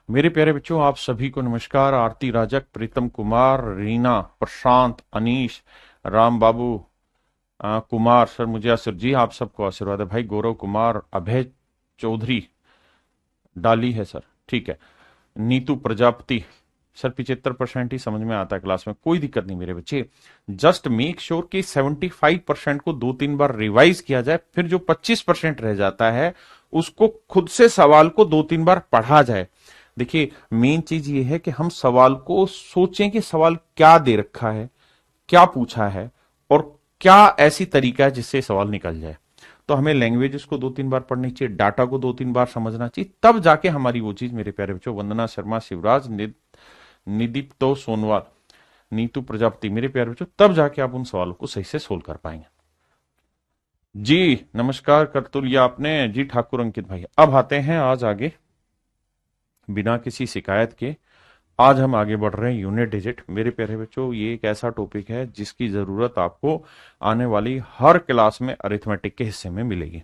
मेरे प्यारे बच्चों, आप सभी को नमस्कार। आरती राजक, प्रीतम कुमार, रीना, प्रशांत, अनीश, राम बाबू, कुमार सर, मुझे आशीर्वाद जी, आप सबको आशीर्वाद है भाई। गौरव कुमार, अभय चौधरी डाली है सर, ठीक है। नीतू प्रजापति सर, 75% ही समझ में आता है क्लास में, कोई दिक्कत नहीं मेरे बच्चे। जस्ट मेक श्योर कि 75% को 2-3 बार रिवाइज किया जाए, फिर जो 25% रह जाता है उसको खुद से सवाल को 2-3 बार पढ़ा जाए। देखिए, मेन चीज ये है कि हम सवाल को सोचें कि सवाल क्या दे रखा है, क्या पूछा है, और क्या ऐसी तरीका है जिससे सवाल निकल जाए। तो हमें लैंग्वेजेस को 2-3 बार पढ़नी चाहिए, डाटा को 2-3 बार समझना चाहिए, तब जाके हमारी वो चीज, मेरे प्यारे बच्चों, वंदना शर्मा, शिवराज, निदीप्तो सोनवाल, नीतू प्रजापति, मेरे प्यारे बच्चों, तब जाके आप उन सवालों को सही से सोल्व कर पाएंगे। जी नमस्कार कर तो लिया आपने जी, ठाकुर अंकित भाई। अब आते हैं आज आगे, बिना किसी शिकायत के आज हम आगे बढ़ रहे हैं यूनिट डिजिट। मेरे प्यारे बच्चों, ये एक ऐसा टॉपिक है जिसकी जरूरत आपको आने वाली हर क्लास में अरिथमेटिक के हिस्से में मिलेगी,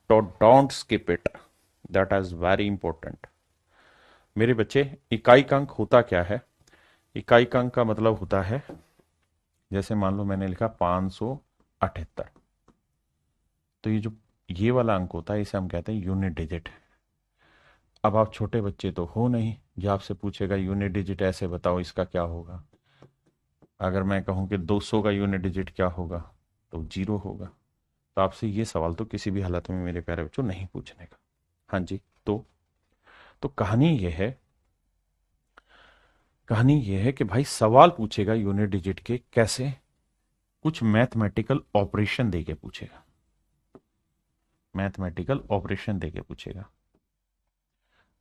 तो don't skip it, that is very important. मेरे बच्चे, इकाई का अंक होता क्या है? इकाई का अंक का मतलब होता है, जैसे मान लो मैंने लिखा 578, तो ये वाला अंक होता है, इसे हम कहते हैं यूनिट डिजिट। अब आप छोटे बच्चे तो हो नहीं जो आपसे पूछेगा यूनिट डिजिट ऐसे बताओ, इसका क्या होगा। अगर मैं कहूं कि 200 का यूनिट डिजिट क्या होगा, तो 0 होगा। तो आपसे ये सवाल तो किसी भी हालत में मेरे प्यारे बच्चों नहीं पूछने का। हाँ जी, तो कहानी ये है कि भाई सवाल पूछेगा यूनिट डिजिट के, कैसे? कुछ मैथमेटिकल ऑपरेशन देके पूछेगा, मैथमेटिकल ऑपरेशन देके पूछेगा।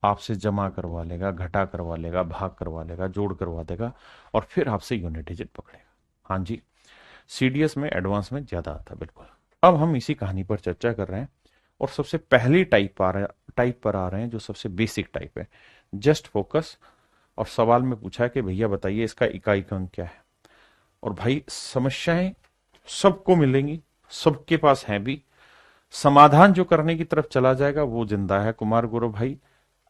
आपसे जमा करवा लेगा, घटा करवा लेगा, भाग करवा लेगा, जोड़ करवा देगा, और फिर आपसे यूनिट डिजिट पकड़ेगा। हाँ जी, सीडीएस में एडवांस में ज्यादा आता है, बिल्कुल। अब हम इसी कहानी पर चर्चा कर रहे हैं, और सबसे पहली टाइप पर आ रहे हैं, जो सबसे बेसिक टाइप है, जस्ट फोकस। और सवाल में पूछा है कि भैया बताइए इसका इकाई का अंक क्या है। और भाई समस्याएं सबको मिलेंगी, सबके पास है भी। समाधान जो करने की तरफ चला जाएगा वो जिंदा है। कुमार गौरव भाई,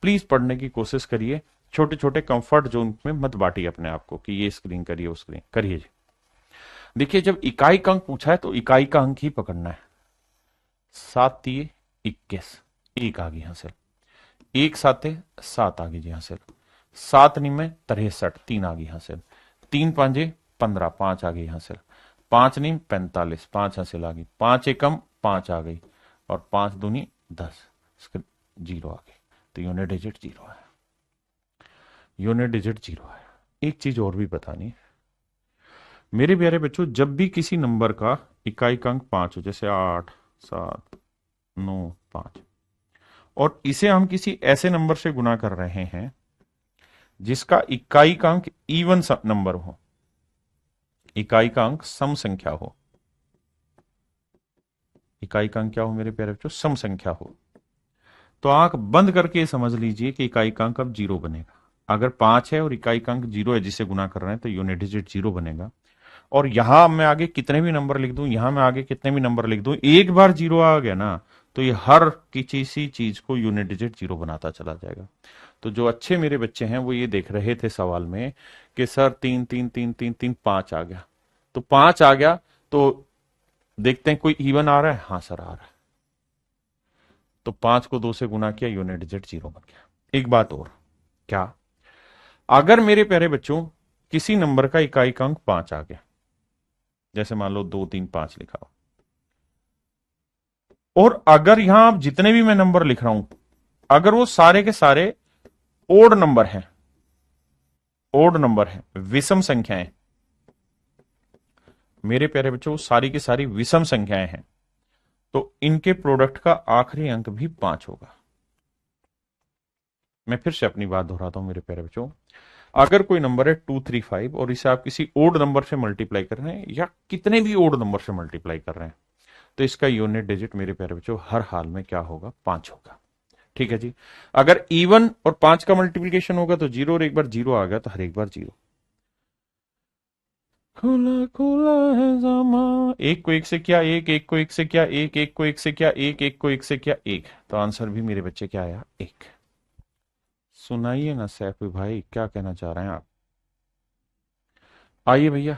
प्लीज पढ़ने की कोशिश करिए, छोटे छोटे कंफर्ट जोन में मत बांटिए अपने आप को कि ये स्क्रीन करिए, वो स्क्रीन करिए जी। देखिए, जब इकाई का अंक पूछा है तो इकाई का अंक ही पकड़ना है। 7×3=21, एक आ गई हासिल। 1×7=7 आ गई जी हासिल। 7×9=63, 3 आ गई हासिल। 3×5=15, 5 आ गई हासिल। 5×9=45, 5 हासिल आ गई। 5×1=5 आ गई, और 5×2=10, 0 आ गई। तो यूनिट डिजिट 0 है, यूनिट डिजिट 0 है। एक चीज और भी बतानी है मेरे प्यारे बच्चों, जब भी किसी नंबर का इकाई का अंक 5 हो, जैसे 8, 7, 9, 5, और इसे हम किसी ऐसे नंबर से गुना कर रहे हैं जिसका इकाई का अंक इवन नंबर हो, इकाई का अंक सम संख्या हो, इकाई का अंक क्या हो मेरे प्यारे बच्चों? सम संख्या हो, तो आंख बंद करके समझ लीजिए कि इकाई का अंक अब 0 बनेगा। अगर 5 है और इकाई का अंक 0 है जिसे गुना कर रहे हैं, तो यूनिट डिजिट 0 बनेगा। और यहां मैं आगे कितने भी नंबर लिख दूं, यहां मैं आगे कितने भी नंबर लिख दूं, एक बार 0 आ गया ना, तो ये हर किसी चीज को यूनिट डिजिट 0 बनाता चला जाएगा। तो जो अच्छे मेरे बच्चे हैं वो ये देख रहे थे सवाल में कि सर 3 3 3 3 3 5 आ गया, तो 5 आ गया, तो देखते हैं कोई इवन आ रहा है। हाँ सर आ रहा है, तो 5 को 2 से गुना किया, यूनिट डिजिट 0 बन गया। एक बात और, क्या? अगर मेरे प्यारे बच्चों किसी नंबर का इकाई का अंक 5 आ गया, जैसे मान लो 2 3 5 लिखा हो, और अगर यहां आप जितने भी मैं नंबर लिख रहा हूं, अगर वो सारे के सारे ओड नंबर हैं, ओड नंबर है, विषम संख्याएं, मेरे प्यारे बच्चों सारी की सारी विषम संख्याएं हैं, तो इनके प्रोडक्ट का आखिरी अंक भी 5 होगा। मैं फिर से अपनी बात दोहराता हूं मेरे प्यारे बच्चों, अगर कोई नंबर है 235 और इसे आप किसी ओड नंबर से मल्टीप्लाई कर रहे हैं, या कितने भी ओड नंबर से मल्टीप्लाई कर रहे हैं, तो इसका यूनिट डिजिट मेरे प्यारे बच्चों हर हाल में क्या होगा? 5 होगा। ठीक है जी। अगर इवन और 5 का मल्टीप्लीकेशन होगा तो 0, और एक बार 0 आ गया तो हर एक बार 0। खुला खुला है जमा, एक को एक से क्या एक, एक को एक से क्या एक, एक को एक से क्या एक, एक को एक से क्या एक, तो आंसर भी मेरे बच्चे क्या आया? 1। सुनाइए ना सैफी भाई, क्या कहना चाह रहे हैं आप? आइए भैया,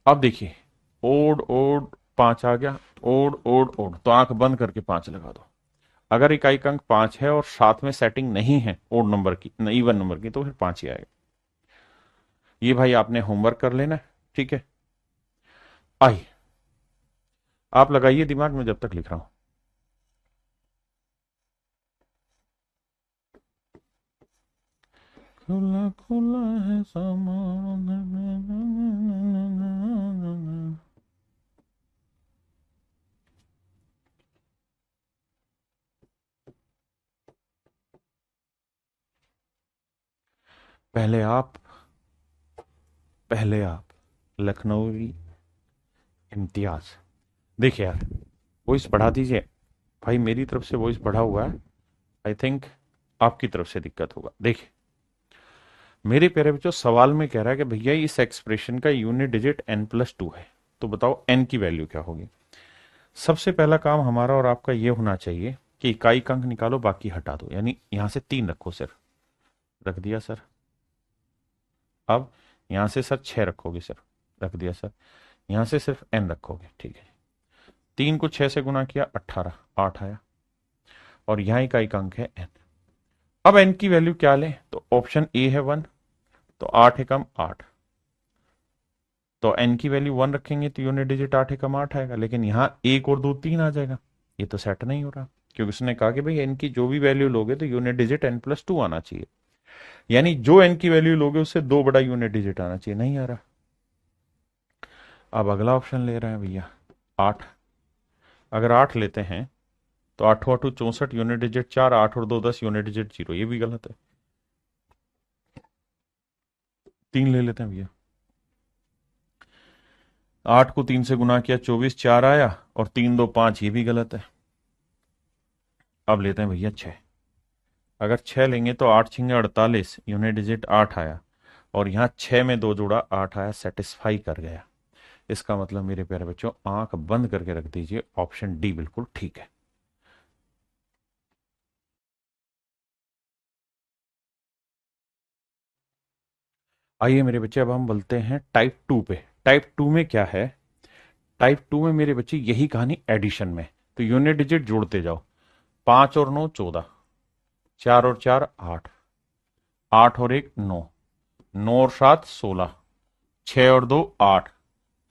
अब देखिए, ओड ओड 5 आ गया, ओड ओड ओड, तो आंख बंद करके 5 लगा दो। अगर इकाई अंक 5 है और साथ में सेटिंग नहीं है ओड नंबर की, इवन नंबर की, तो फिर 5 ही आएगा। ये भाई आपने होमवर्क कर लेना है, ठीक है। आइए, आप लगाइए दिमाग में जब तक लिख रहा हूं। खुला खुला है सामान। पहले आप, पहले आप, लखनवी इम्तियाज। देखिए यार, वॉइस बढ़ा दीजिए भाई, मेरी तरफ से वॉइस बढ़ा हुआ है। आई थिंक आपकी तरफ से दिक्कत होगा। देखिए, मेरे प्यारे बच्चों, सवाल में कह रहा है कि भैया इस एक्सप्रेशन का यूनिट डिजिट n+2 है, तो बताओ n की वैल्यू क्या होगी। सबसे पहला काम हमारा और आपका ये होना चाहिए कि इकाई का अंक निकालो, बाकी हटा दो, यानी यहां से 3 रखो सिर्फ। रख दिया सर। अब यहां से सर 6 रखोगे सर। रख दिया सर। यहां से सिर्फ n रखोगे, ठीक है। 3 को 6 से गुना किया, 18, 8 आया। और यहां इकाई का अंक है n। अब n की वैल्यू क्या लें, तो ऑप्शन ए है 1, तो 8 एकम 8, तो n की वैल्यू 1 रखेंगे तो यूनिट डिजिट 8 एकम 8 आएगा। लेकिन यहां 1 और 2 3 आ जाएगा, ये तो सेट नहीं हो रहा, क्योंकि उसने कहा कि भाई n की जो भी वैल्यू लोगे तो यूनिट डिजिट n+2 आना चाहिए, यानी जो n की वैल्यू लोगे उससे 2 बड़ा यूनिट डिजिट आना चाहिए, नहीं आ रहा। अब अगला ऑप्शन ले रहे हैं भैया, 8। अगर 8 लेते हैं तो 8 8 64, यूनिट डिजिट 4, 8 और 2 10, यूनिट डिजिट 0, ये भी गलत है। 3 ले लेते हैं भैया, 8 को 3 से गुना किया, 24, 4 आया, और 3 2 5, ये भी गलत है। अब लेते हैं भैया 6। अगर 6 लेंगे तो 8 छिंगे 48, यूनिट डिजिट 8 आया, और यहां 6 में 2 जोड़ा 8 आया, सेटिस्फाई कर गया। इसका मतलब मेरे प्यारे बच्चों, आंख बंद करके रख दीजिए, ऑप्शन डी बिल्कुल ठीक है। आइए मेरे बच्चे, अब हम बोलते हैं टाइप 2 पे। टाइप 2 में क्या है? टाइप 2 में मेरे बच्चे यही कहानी एडिशन में, तो यूनिट डिजिट जोड़ते जाओ। 5 और 9 14, 4 और 4 8, 8 और 1 9, 9 और 7 16, 6 और 2 8,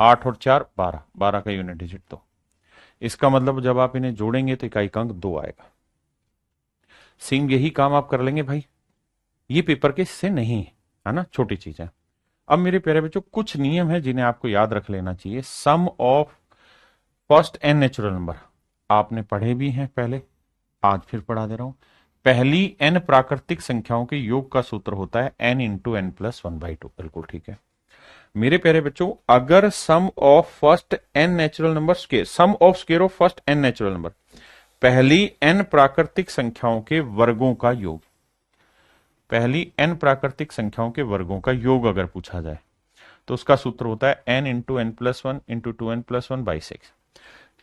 8 और 4 12, 12 का यूनिट डिजिट। तो इसका मतलब जब आप इन्हें जोड़ेंगे तो इकाई का अंक 2 आएगा। सेम यही काम आप कर लेंगे भाई, ये पेपर के हिस्से नहीं है ना, छोटी चीज है। अब मेरे प्यारे बच्चों, कुछ नियम है जिन्हें आपको याद रख लेना चाहिए। Sum of first n natural number आपने पढ़े भी हैं पहले, आज फिर पढ़ा दे रहा हूं। पहली एन प्राकृतिक संख्याओं के योग का सूत्र होता है n × n+1/2, बिल्कुल ठीक है। मेरे प्यारे बच्चों, अगर sum of first n natural number square, sum of square of first n natural number, पहली एन प्राकृतिक संख्याओं के वर्गों का योग, पहली एन प्राकृतिक संख्याओं के वर्गों का योग अगर पूछा जाए तो उसका सूत्र होता है n × n+1 × 2n+1/6।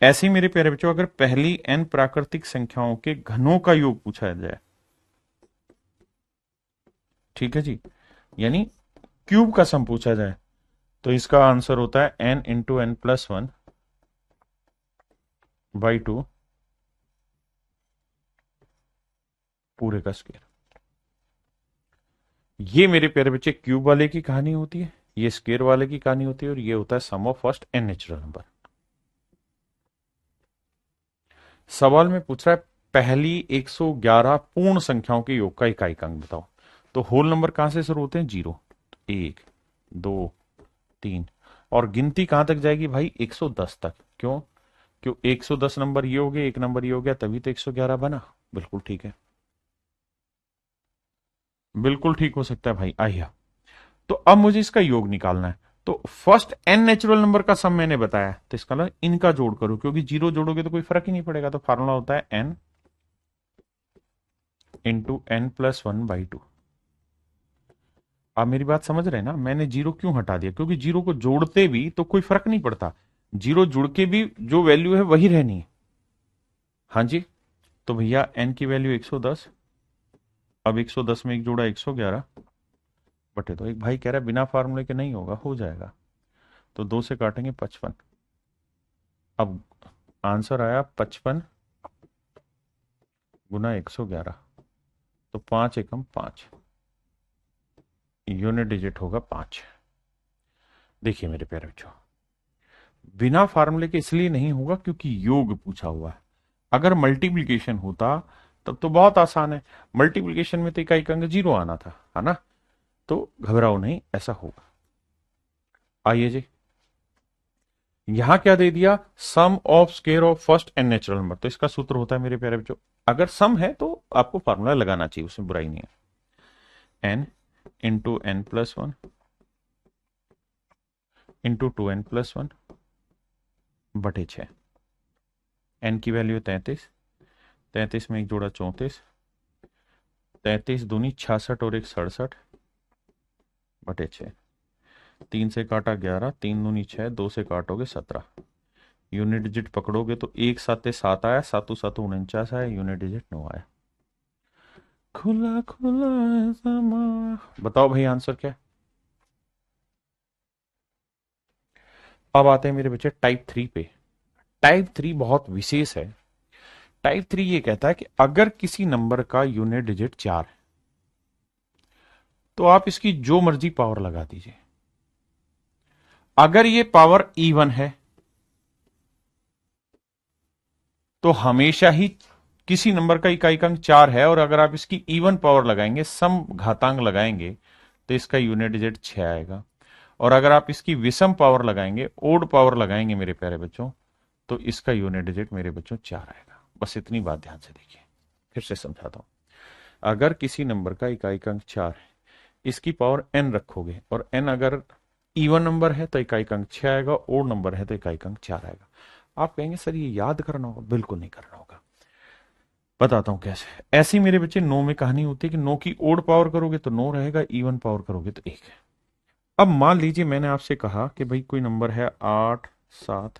ऐसे ही मेरे प्यारे बच्चों, अगर पहली एन प्राकृतिक संख्याओं के घनों का योग पूछा जाए, ठीक है जी, यानी क्यूब का सम पूछा जाए, तो इसका आंसर होता है n × n+1/2 पूरे का स्क्वायर। ये मेरे प्यारे बच्चे क्यूब वाले की कहानी होती है, ये स्क्वायर वाले की कहानी होती है, और ये होता है sum of first n natural number. सवाल में पूछ रहा है पहली 111 पूर्ण संख्याओं के योग का इकाई अंक बताओ। तो होल नंबर कहां से शुरू होते हैं? 0, 1 2 3, और गिनती कहां तक जाएगी भाई? 110 तक। क्यों? क्यों 110 नंबर ये हो गया, एक नंबर ये हो गया, तभी तो 111 बना। बिल्कुल ठीक है, बिल्कुल ठीक हो सकता है भाई। आइए, तो अब मुझे इसका योग निकालना है। तो फर्स्ट एन नेचुरल नंबर का सम मैंने बताया, तो इसका मतलब इनका जोड़ करो, क्योंकि 0 जोड़ोगे तो कोई फर्क ही नहीं पड़ेगा। तो फार्मूला होता है n × n+1/2। आप मेरी बात समझ रहे हैं ना? मैंने 0 क्यों हटा दिया? क्योंकि 0 को जोड़ते भी तो कोई फर्क नहीं पड़ता, 0 जुड़ के भी जो वैल्यू है वही रहनी है। हाँ जी, तो भैया n की वैल्यू 110, अब 110 में एक जोड़ा 111 बटे दो। एक भाई कह रहा है बिना फार्मूले के नहीं होगा, हो जाएगा। तो 2 से काटेंगे 55। अब आंसर आया 55 गुना 111, तो 5 एकम 5, यूनिट डिजिट होगा 5। देखिए मेरे प्यारे बच्चों, बिना फार्मूले के इसलिए नहीं होगा क्योंकि योग पूछा हुआ है। अगर मल्टीप्लिकेशन होता तब तो बहुत आसान है। मल्टीप्लिकेशन में तो इकाई का अंक 0 आना था, है ना। तो घबराओ नहीं, ऐसा होगा। आइए जी, यहां क्या दे दिया, sum of square of first n natural number. तो इसका सूत्र होता है मेरे प्यारे बच्चों, अगर सम है तो आपको फार्मूला लगाना चाहिए, उसमें बुराई नहीं है। N into n plus one into 2n+1 बटे 6। एन की वैल्यू 33, 33 में एक जोड़ा 34, 33 दूनी 66 और एक 67 बटे 6। 3 से काटा 11, 3 दूनी 6, 2 से काटोगे 17। यूनिट डिजिट पकड़ोगे तो एक साते 7 आया, सातों सातों 49 आया, यूनिट डिजिट 9 आया। खुला खुला समा। बताओ भाई आंसर क्या है। अब आते हैं मेरे बच्चे टाइप 3 पे। टाइप 3 बहुत विशेष है। टाइप 3 ये कहता है कि अगर किसी नंबर का यूनिट डिजिट 4 है तो आप इसकी जो मर्जी पावर लगा दीजिए। अगर ये पावर इवन है तो हमेशा ही किसी नंबर का इकाई अंक 4 है, और अगर आप इसकी इवन पावर लगाएंगे, सम घातांक लगाएंगे, तो इसका यूनिट डिजिट 6 आएगा। और अगर आप इसकी विषम पावर लगाएंगे, ओड पावर लगाएंगे मेरे प्यारे बच्चों, तो इसका यूनिट डिजिट मेरे बच्चों 4 आएगा। बस इतनी बात ध्यान से देखिए, फिर से समझाता हूं। अगर किसी नंबर का इकाई अंक 4 है, इसकी पावर n रखोगे, और n अगर इवन नंबर है तो इकाई अंक 6 आएगा, ओड नंबर है तो इकाई अंक 4 आएगा। आप कहेंगे सर ये याद करना होगा, बिल्कुल नहीं करना होगा। बताता हूं कैसे। ऐसी मेरे बच्चे 9 में कहानी होती है कि 9 की ओड पावर करोगे तो 9 रहेगा, इवन पावर करोगे तो 1 है। अब मान लीजिए मैंने आपसे कहा कि भाई कोई नंबर है 8 7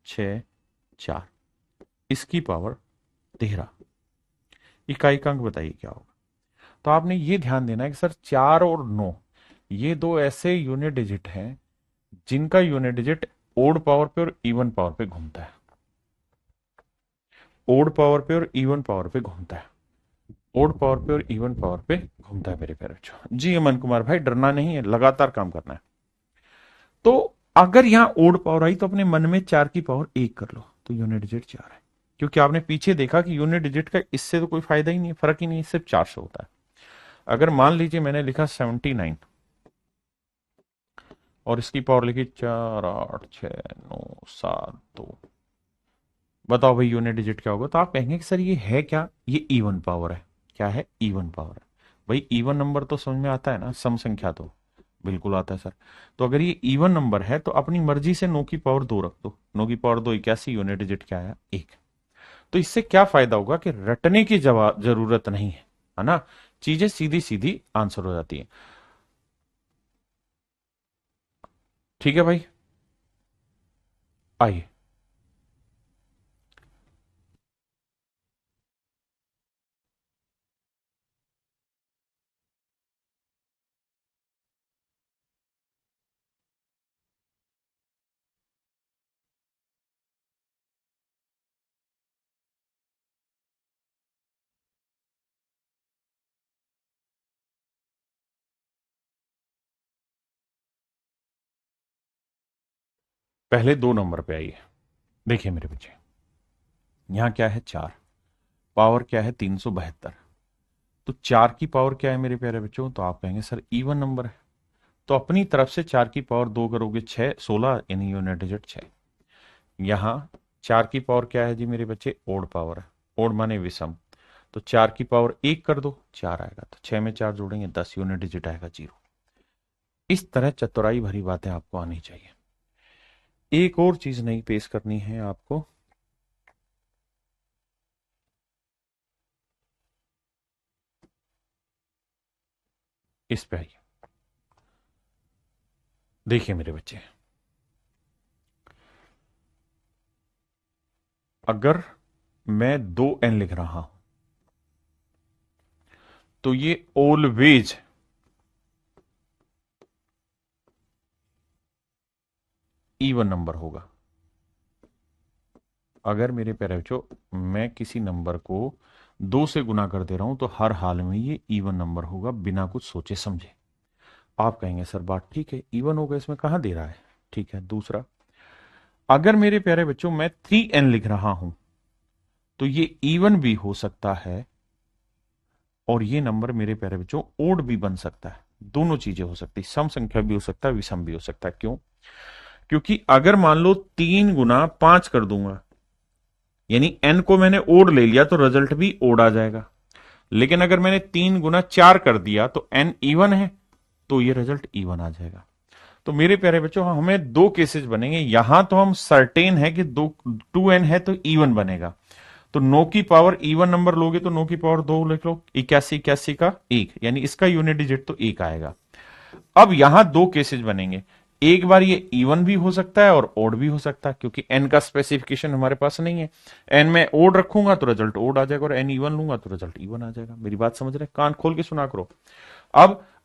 6 4, इसकी पावर 13, इकाई का अंक बताइए क्या होगा। तो आपने ये ध्यान देना है कि सर 4 और 9 ये दो ऐसे यूनिट डिजिट हैं जिनका यूनिट डिजिट ओड पावर पे और इवन पावर पे घूमता है। ओड पावर पे और इवन पावर पे घूमता है। ओड पावर पे और इवन पावर पे घूमता है मेरे प्यारे बच्चों। जी अमन कुमार भाई, डरना नहीं है, लगातार काम करना है। तो अगर यहां ओड पावर आई तो अपने मन में 4 की पावर 1 कर लो, तो यूनिट डिजिट 4 है। क्योंकि आपने पीछे देखा कि यूनिट डिजिट का इससे तो कोई फायदा ही नहीं है, फर्क ही नहीं है, सिर्फ 4 से होता है। अगर मान लीजिए मैंने लिखा 79 और इसकी पावर लिखी 4 8 6 9 7 2, बताओ भाई यूनिट डिजिट क्या होगा। तो आप कहेंगे कि सर ये है क्या, ये इवन पावर है। क्या है, इवन पावर है। भाई इवन नंबर तो समझ में आता है ना, सम संख्या तो बिल्कुल आता है सर। तो अगर ये इवन नंबर है तो अपनी मर्जी से 9 की पावर 2 रख दो। 9 की पावर 2 81, यूनिट डिजिट क्या आया, 1। तो इससे क्या फायदा होगा कि रटने की जरूरत नहीं है ना। चीजें सीधी सीधी आंसर हो जाती है। ठीक है भाई, आइए। पहले 2 नंबर पे आइए। देखिए मेरे बच्चे, यहां क्या है 4, पावर क्या है 372। तो 4 की पावर क्या है मेरे प्यारे बच्चों, तो आप कहेंगे सर इवन नंबर है। तो अपनी तरफ से 4 की पावर 2 करोगे 6 16, यानी यूनिट डिजिट 6। यहां 4 की पावर क्या है जी मेरे बच्चे, ओड पावर है। ओड माने विषम। तो 4 की पावर 1 कर दो, 4 आएगा। तो 6 में 4 जोड़ेंगे 10, यूनिट डिजिट आएगा 0। इस तरह चतुराई भरी बातें आपको आनी चाहिए। एक और चीज नहीं पेश करनी है आपको। इस पे आइए। देखिए मेरे बच्चे, अगर मैं 2n लिख रहा हूं तो ये ऑलवेज इवन नंबर होगा। अगर मेरे प्यारे बच्चों मैं किसी नंबर को 2 से गुना कर दे रहा हूं तो हर हाल में ये इवन नंबर होगा, बिना कुछ सोचे समझे। आप कहेंगे सर बात ठीक है, इवन होगा, इसमें कहां दे रहा है। ठीक है, दूसरा, अगर मेरे प्यारे बच्चों मैं 3n लिख रहा हूं तो ये इवन भी हो सकता है और ये नंबर मेरे प्यारे बच्चों ओड भी बन सकता है। दोनों चीजें हो सकती, सम संख्या भी हो सकता है, विषम भी हो सकता है। क्यों? क्योंकि अगर मान लो 3 गुना 5 कर दूंगा, यानी n को मैंने ओड ले लिया तो रिजल्ट भी ओड आ जाएगा। लेकिन अगर मैंने 3 गुना 4 कर दिया तो n इवन है, तो ये रिजल्ट इवन आ जाएगा। तो मेरे प्यारे बच्चों हमें 2 केसेस बनेंगे। यहां तो हम सर्टेन है कि 2n है तो इवन बनेगा। तो 9 की पावर इवन नंबर लोगे तो 9 की पावर 2 लिख लो, 81 81 का 1, यानी इसका यूनिट डिजिट तो 1 आएगा। अब यहां 2 केसेस बनेंगे। एक बार ये इवन भी हो सकता है और ओड भी हो सकता है, क्योंकि n का स्पेसिफिकेशन हमारे पास नहीं है। n में ओड रखूंगा तो रिजल्ट ओड आ जाएगा और n इवन लूंगा तो रिजल्ट इवन आ जाएगा। मेरी बात समझ रहे? कान खोल के सुना करो।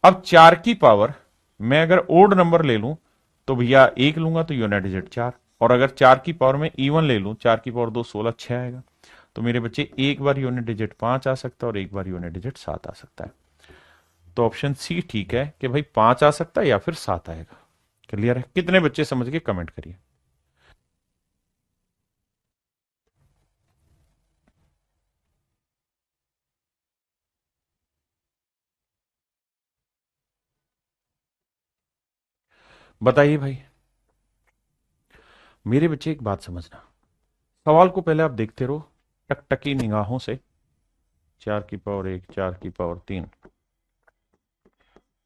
अब 4 की पावर मैं अगर ओड नंबर ले लूं तो भैया 1 लूंगा तो यूनिट डिजिट 4, और अगर 4 की पावर में इवन ले लूं, 4 की पावर 2 16 6 आएगा। तो मेरे बच्चे एक बार यूनिट डिजिट 5 आ सकता है और एक बार यूनिट डिजिट 7 आ सकता है। तो ऑप्शन सी ठीक है कि भाई 5 आ सकता है या फिर 7 आएगा। क्लियर है? कितने बच्चे समझ के कमेंट करिए। बताइए भाई। मेरे बच्चे एक बात समझना, सवाल को पहले आप देखते रहो टकटकी निगाहों से। 4 की पावर 1, 4 की पावर 3,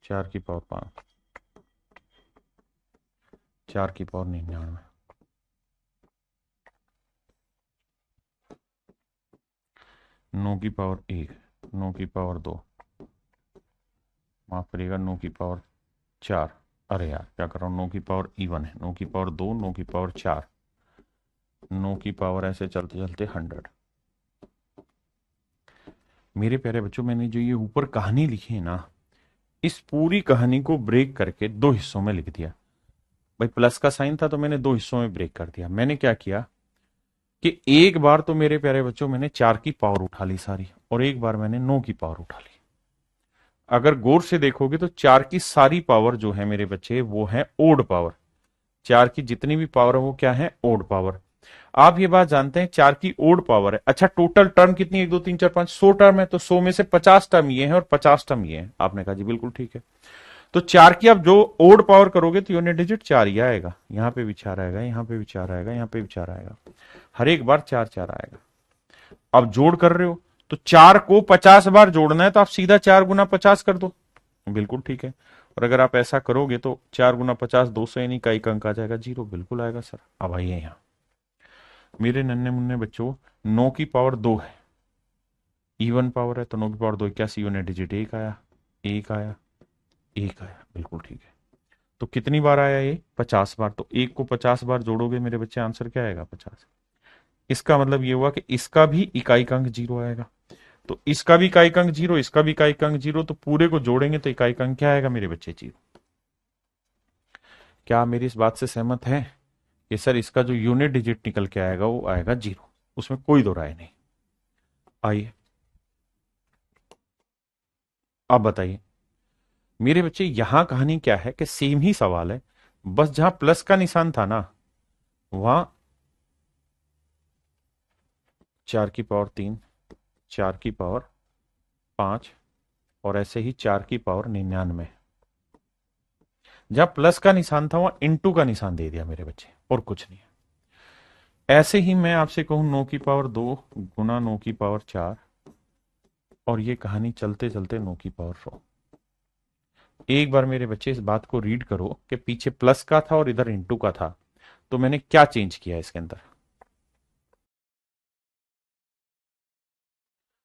4 की पावर 5, 4 की पावर 99, 9 की पावर 1, 9 की पावर 2, माफ करिएगा 9 की पावर 4। अरे यार क्या कर रहा हूं, 9 की पावर इवन है, 9 की पावर 2, 9 की पावर 4, 9 की पावर ऐसे चलते चलते 100। मेरे प्यारे बच्चों मैंने जो ये ऊपर कहानी लिखी है ना, इस पूरी कहानी को ब्रेक करके 2 हिस्सों में लिख दिया। भाई प्लस का साइन था तो मैंने 2 हिस्सों में ब्रेक कर दिया। मैंने क्या किया कि एक बार तो मेरे प्यारे बच्चों मैंने 4 की पावर उठा ली सारी, और एक बार मैंने 9 की पावर उठा ली। अगर गौर से देखोगे तो 4 की सारी पावर जो है मेरे बच्चे वो है ओड पावर। 4 की जितनी भी पावर है वो क्या है? Odd power. आप ये बात जानते हैं 4 की ओड पावर है। अच्छा टोटल टर्म कितनी? 1 2 3 4 5 100 टर्म है, तो 100 में से 50 टर्म ये है और 50 टर्म ये है। आपने कहा जी बिल्कुल ठीक है। तो 4 की आप जो ओड पावर करोगे तो यूनिट डिजिट 4 ही आएगा। यहां पे भी 4 आएगा, यहां पे भी 4 आएगा, यहां पे भी 4 आएगा, हर एक बार 4 4 आएगा। अब जोड़ कर रहे हो तो 4 को 50 बार जोड़ना है तो आप सीधा 4 गुना 50 कर दो, बिल्कुल ठीक है। और अगर आप ऐसा करोगे तो 4 गुना 50 200, यानी का एक अंक आ जाएगा 0, बिल्कुल आएगा सर। अब आइए यहां मेरे नन्हे मुन्ने बच्चों, 9 की पावर 2 है, इवन पावर है, तो 9 की पावर 2 81, यूनिट डिजिट 1 आया, 1 आया, 1 आया, बिल्कुल ठीक है। तो कितनी बार आया ये? 50 बार। तो 1 को 50 बार जोड़ोगे मेरे बच्चे आंसर क्या आएगा? 50। इसका मतलब ये हुआ कि इसका भी इकाई अंक 0 आएगा। तो इसका भी इकाई अंक 0, इसका भी इकाई अंक 0, तो पूरे को जोड़ेंगे तो इकाई अंक क्या आएगा मेरे बच्चे? 0। क्या आप मेरी इस बात से सहमत हैं कि सर इसका जो यूनिट डिजिट निकल के आएगा वो आएगा 0? उसमें कोई दो राय नहीं। आइए अब बताइए मेरे बच्चे, यहां कहानी क्या है कि सेम ही सवाल है, बस जहां प्लस का निशान था ना वहां 4 की पावर 3, 4 की पावर 5 और ऐसे ही 4 की पावर 99। जहां प्लस का निशान था वहां इंटू का निशान दे दिया मेरे बच्चे, और कुछ नहीं। ऐसे ही मैं आपसे कहूं 9 की पावर 2 गुना 9 की पावर 4, और ये कहानी चलते चलते 9 की पावर 100। एक बार मेरे बच्चे इस बात को रीड करो कि पीछे प्लस का था और इधर इंटू का था, तो मैंने क्या चेंज किया इसके अंदर।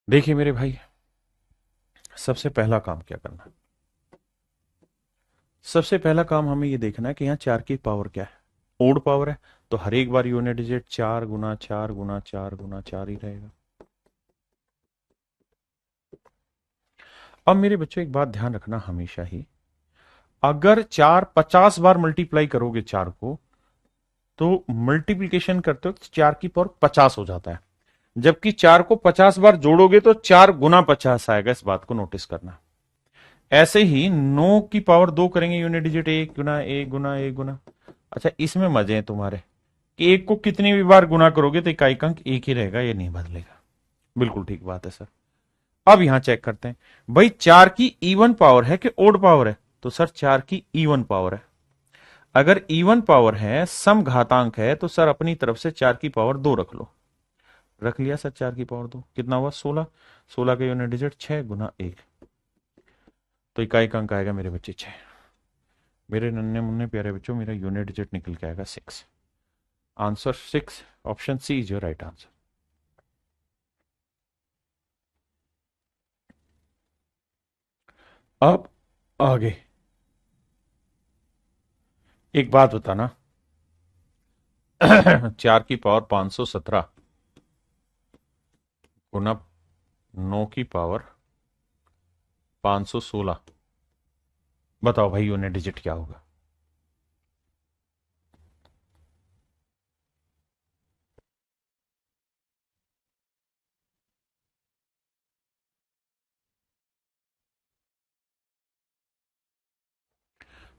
देखिए मेरे भाई, सबसे पहला काम क्या करना है? सबसे पहला काम हमें यह देखना है कि यहां 4 की पावर क्या है? ओड पावर है, तो हर एक बार यूनिट डिजिट 4 गुना 4 गुना 4 गुना 4 ही रहेगा। अब मेरे बच्चों एक बात ध्यान रखना हमेशा ही, अगर 4 50 बार मल्टीप्लाई करोगे 4 को, तो मल्टीप्लीकेशन करते वक्त 4 की पावर 50 हो जाता है, जबकि 4 को 50 बार जोड़ोगे तो 4 गुना 50 आएगा। इस बात को नोटिस करना। ऐसे ही 9 की पावर 2 करेंगे यूनिट डिजिट, 1 गुना 1 गुना 1 गुना। अच्छा, इसमें मजे हैं तुम्हारे कि एक को कितनी भी बार गुना करोगे तो इकाई अंक एक ही रहेगा, ये नहीं बदलेगा। बिल्कुल ठीक बात है सर। अब यहां चेक करते हैं भाई, 4 की इवन पावर है कि ओड पावर है? तो सर 4 की इवन पावर है। अगर इवन पावर है, सम घातांक है, तो सर अपनी तरफ से 4 की पावर 2 रख लो। रख लिया सर 4 की पावर 2, कितना हुआ 16। 16 का यूनिट डिजिट 6 गुना 1, तो इकाई का अंक आएगा मेरे बच्चे 6। मेरे नन्हे मुन्ने प्यारे बच्चों, मेरा यूनिट डिजिट निकल के आएगा 6। Answer 6, option C is your right answer. अब आगे एक बात बताना 4 की पावर 517 गुना 9 की पावर 516, बताओ भाई यूनिट डिजिट क्या होगा?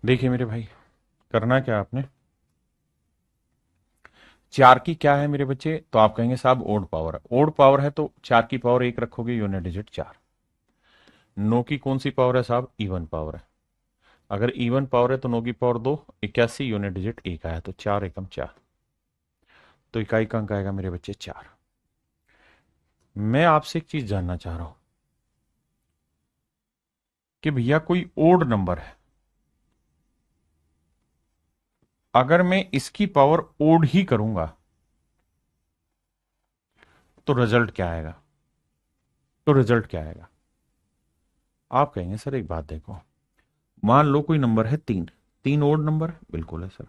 देखिए मेरे भाई, करना क्या आपने, 4 की क्या है मेरे बच्चे, तो आप कहेंगे साहब ओड पावर है। ओड पावर है तो 4 की पावर 1 रखोगे, यूनिट डिजिट 4। 9 की कौन सी पावर है साहब? इवन पावर है। अगर इवन पावर है तो 9 की पावर 2, 81, यूनिट डिजिट 1 आया, तो 4 एकम 4, तो इकाई का अंक आएगा मेरे बच्चे 4। मैं आपसे एक चीज जानना चाह रहा हूं कि भैया कोई ओड नंबर है, अगर मैं इसकी पावर ओड ही करूंगा तो रिजल्ट क्या आएगा? तो रिजल्ट क्या आएगा? आप कहेंगे सर एक बात देखो, मान लो कोई नंबर है 3, 3 ओड नंबर है, बिल्कुल है सर।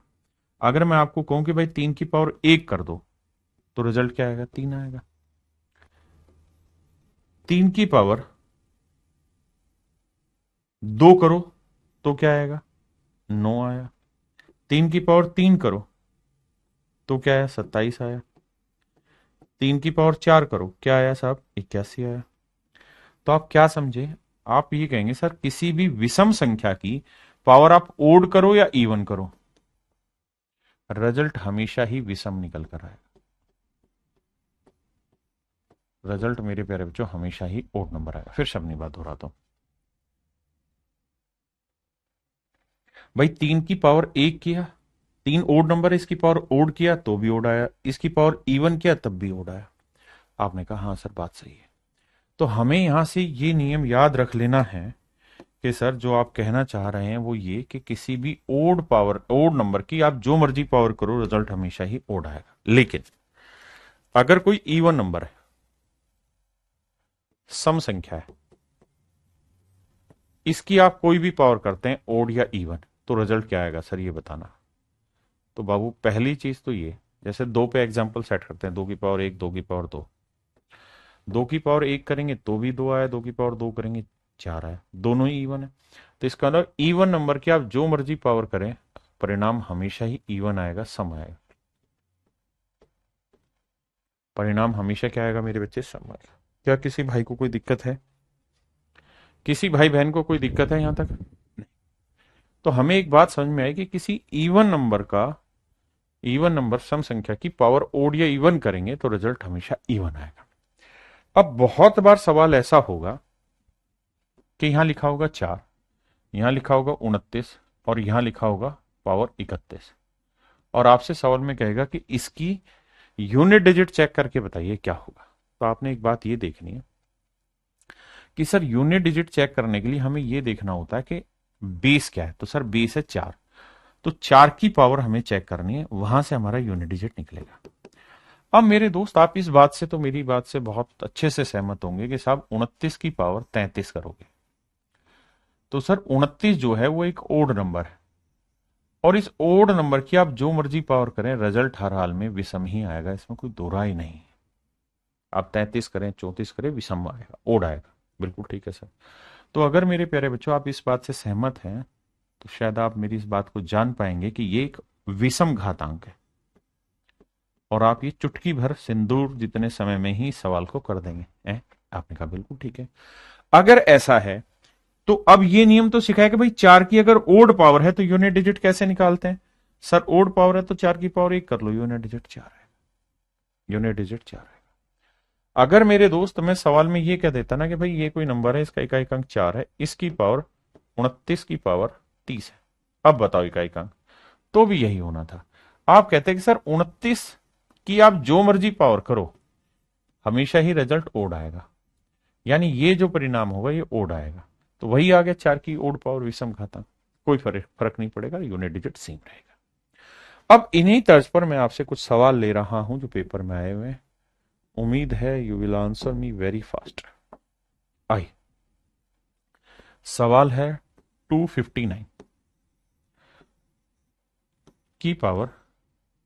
अगर मैं आपको कहूं कि भाई 3 की पावर 1 कर दो, तो रिजल्ट क्या आएगा? 3 आएगा। 3 की पावर 2 करो तो क्या आएगा? 9 आया। 3 की पावर 3 करो तो क्या आया? 27 आया। 3 की पावर 4 करो, क्या आया साहब? 81 आया। तो आप क्या समझे? आप ये कहेंगे सर किसी भी विषम संख्या की पावर आप ओड करो या इवन करो, रिजल्ट हमेशा ही विषम निकल कर आएगा। रिजल्ट मेरे प्यारे बच्चों हमेशा ही ओड नंबर आएगा। फिर से अपनी बात दोहराता हूं भाई, 3 की पावर 1 किया, 3 ओड नंबर है, इसकी पावर ओड किया तो भी ओड आया, इसकी पावर इवन किया तब भी ओड आया। आपने कहा हाँ सर बात सही है। तो हमें यहां से ये नियम याद रख लेना है कि सर जो आप कहना चाह रहे हैं वो ये कि किसी भी ओड पावर, ओड नंबर की आप जो मर्जी पावर करो, रिजल्ट हमेशा ही ओड आएगा। लेकिन अगर कोई इवन नंबर है, सम संख्या है, इसकी आप कोई भी पावर करते हैं ओड या इवन, तो रिजल्ट क्या आएगा सर ये बताना। तो बाबू पहली चीज तो ये, जैसे 2 पे एग्जाम्पल सेट करते हैं, 2 की पावर 1, 2 की पावर 2। 2 की पावर 1 करेंगे तो भी 2 आया, 2 की पावर 2 करेंगे 4 आया, दोनों ही इवन है। तो इसका मतलब इवन नंबर की आप जो मर्जी पावर करें, परिणाम हमेशा ही इवन आएगा, सम आएगा। परिणाम हमेशा क्या आएगा मेरे बच्चे? सम आएगा। क्या किसी भाई को कोई दिक्कत है? किसी भाई बहन को कोई दिक्कत है यहां तक? नहीं। तो हमें एक बात समझ में आई कि किसी इवन नंबर का, इवन नंबर सम संख्या की पावर ओड या इवन करेंगे तो रिजल्ट हमेशा इवन आएगा। अब बहुत बार सवाल ऐसा होगा कि यहां लिखा होगा 4, यहां लिखा होगा 29 और यहां लिखा होगा पावर 31, और आपसे सवाल में कहेगा कि इसकी यूनिट डिजिट चेक करके बताइए क्या होगा। तो आपने एक बात ये देखनी है कि सर यूनिट डिजिट चेक करने के लिए हमें यह देखना होता है कि बेस क्या है। तो सर बेस है 4, तो 4 की पावर हमें चेक करनी है, वहां से हमारा यूनिट डिजिट निकलेगा। अब मेरे दोस्त आप इस बात से, तो मेरी बात से बहुत अच्छे से सहमत होंगे कि साहब 29 की पावर 33 करोगे, तो सर 29 जो है वो एक ओड नंबर है, और इस ओड नंबर की आप जो मर्जी पावर करें, रिजल्ट हर हाल में विषम ही आएगा, इसमें कोई दो राय नहीं है। आप 33 करें, 34 करें, विषम आएगा, ओड आएगा। बिल्कुल ठीक है सर। तो अगर मेरे प्यारे बच्चों आप इस बात से सहमत हैं तो शायद आप मेरी इस बात को जान पाएंगे कि ये एक विषम घातांक है और आप ये चुटकी भर सिंदूर जितने समय में ही सवाल को कर देंगे। आपने कहा बिल्कुल ठीक है। अगर ऐसा है तो अब ये नियम तो सिखाया कि भाई 4 की अगर ओड पावर है तो यूनिट डिजिट कैसे निकालते हैं। सर ओड पावर है तो 4 की पावर 1 कर लो, यूनिट डिजिट 4 है, यूनिट डिजिट 4 है। अगर मेरे दोस्त मैं सवाल में ये कह देता ना कि भाई ये कोई नंबर है, इसका इकाई अंक 4 है, इसकी पावर 29 की पावर 30 है, अब बताओ इकाई अंक, तो भी यही होना था। आप कहते हैं कि सर 29 की आप जो मर्जी पावर करो हमेशा ही रिजल्ट ओड आएगा, यानी ये जो परिणाम होगा ये ओड आएगा। तो वही आ गया 4 की ओड पावर विषम घातांक, कोई फर्क नहीं पड़ेगा, यूनिट डिजिट सेम रहेगा। अब इन्हीं तर्ज पर मैं आपसे कुछ सवाल ले रहा हूं जो पेपर में आए हुए हैं। उम्मीद है you will answer me very fast. आई सवाल है 259 की पावर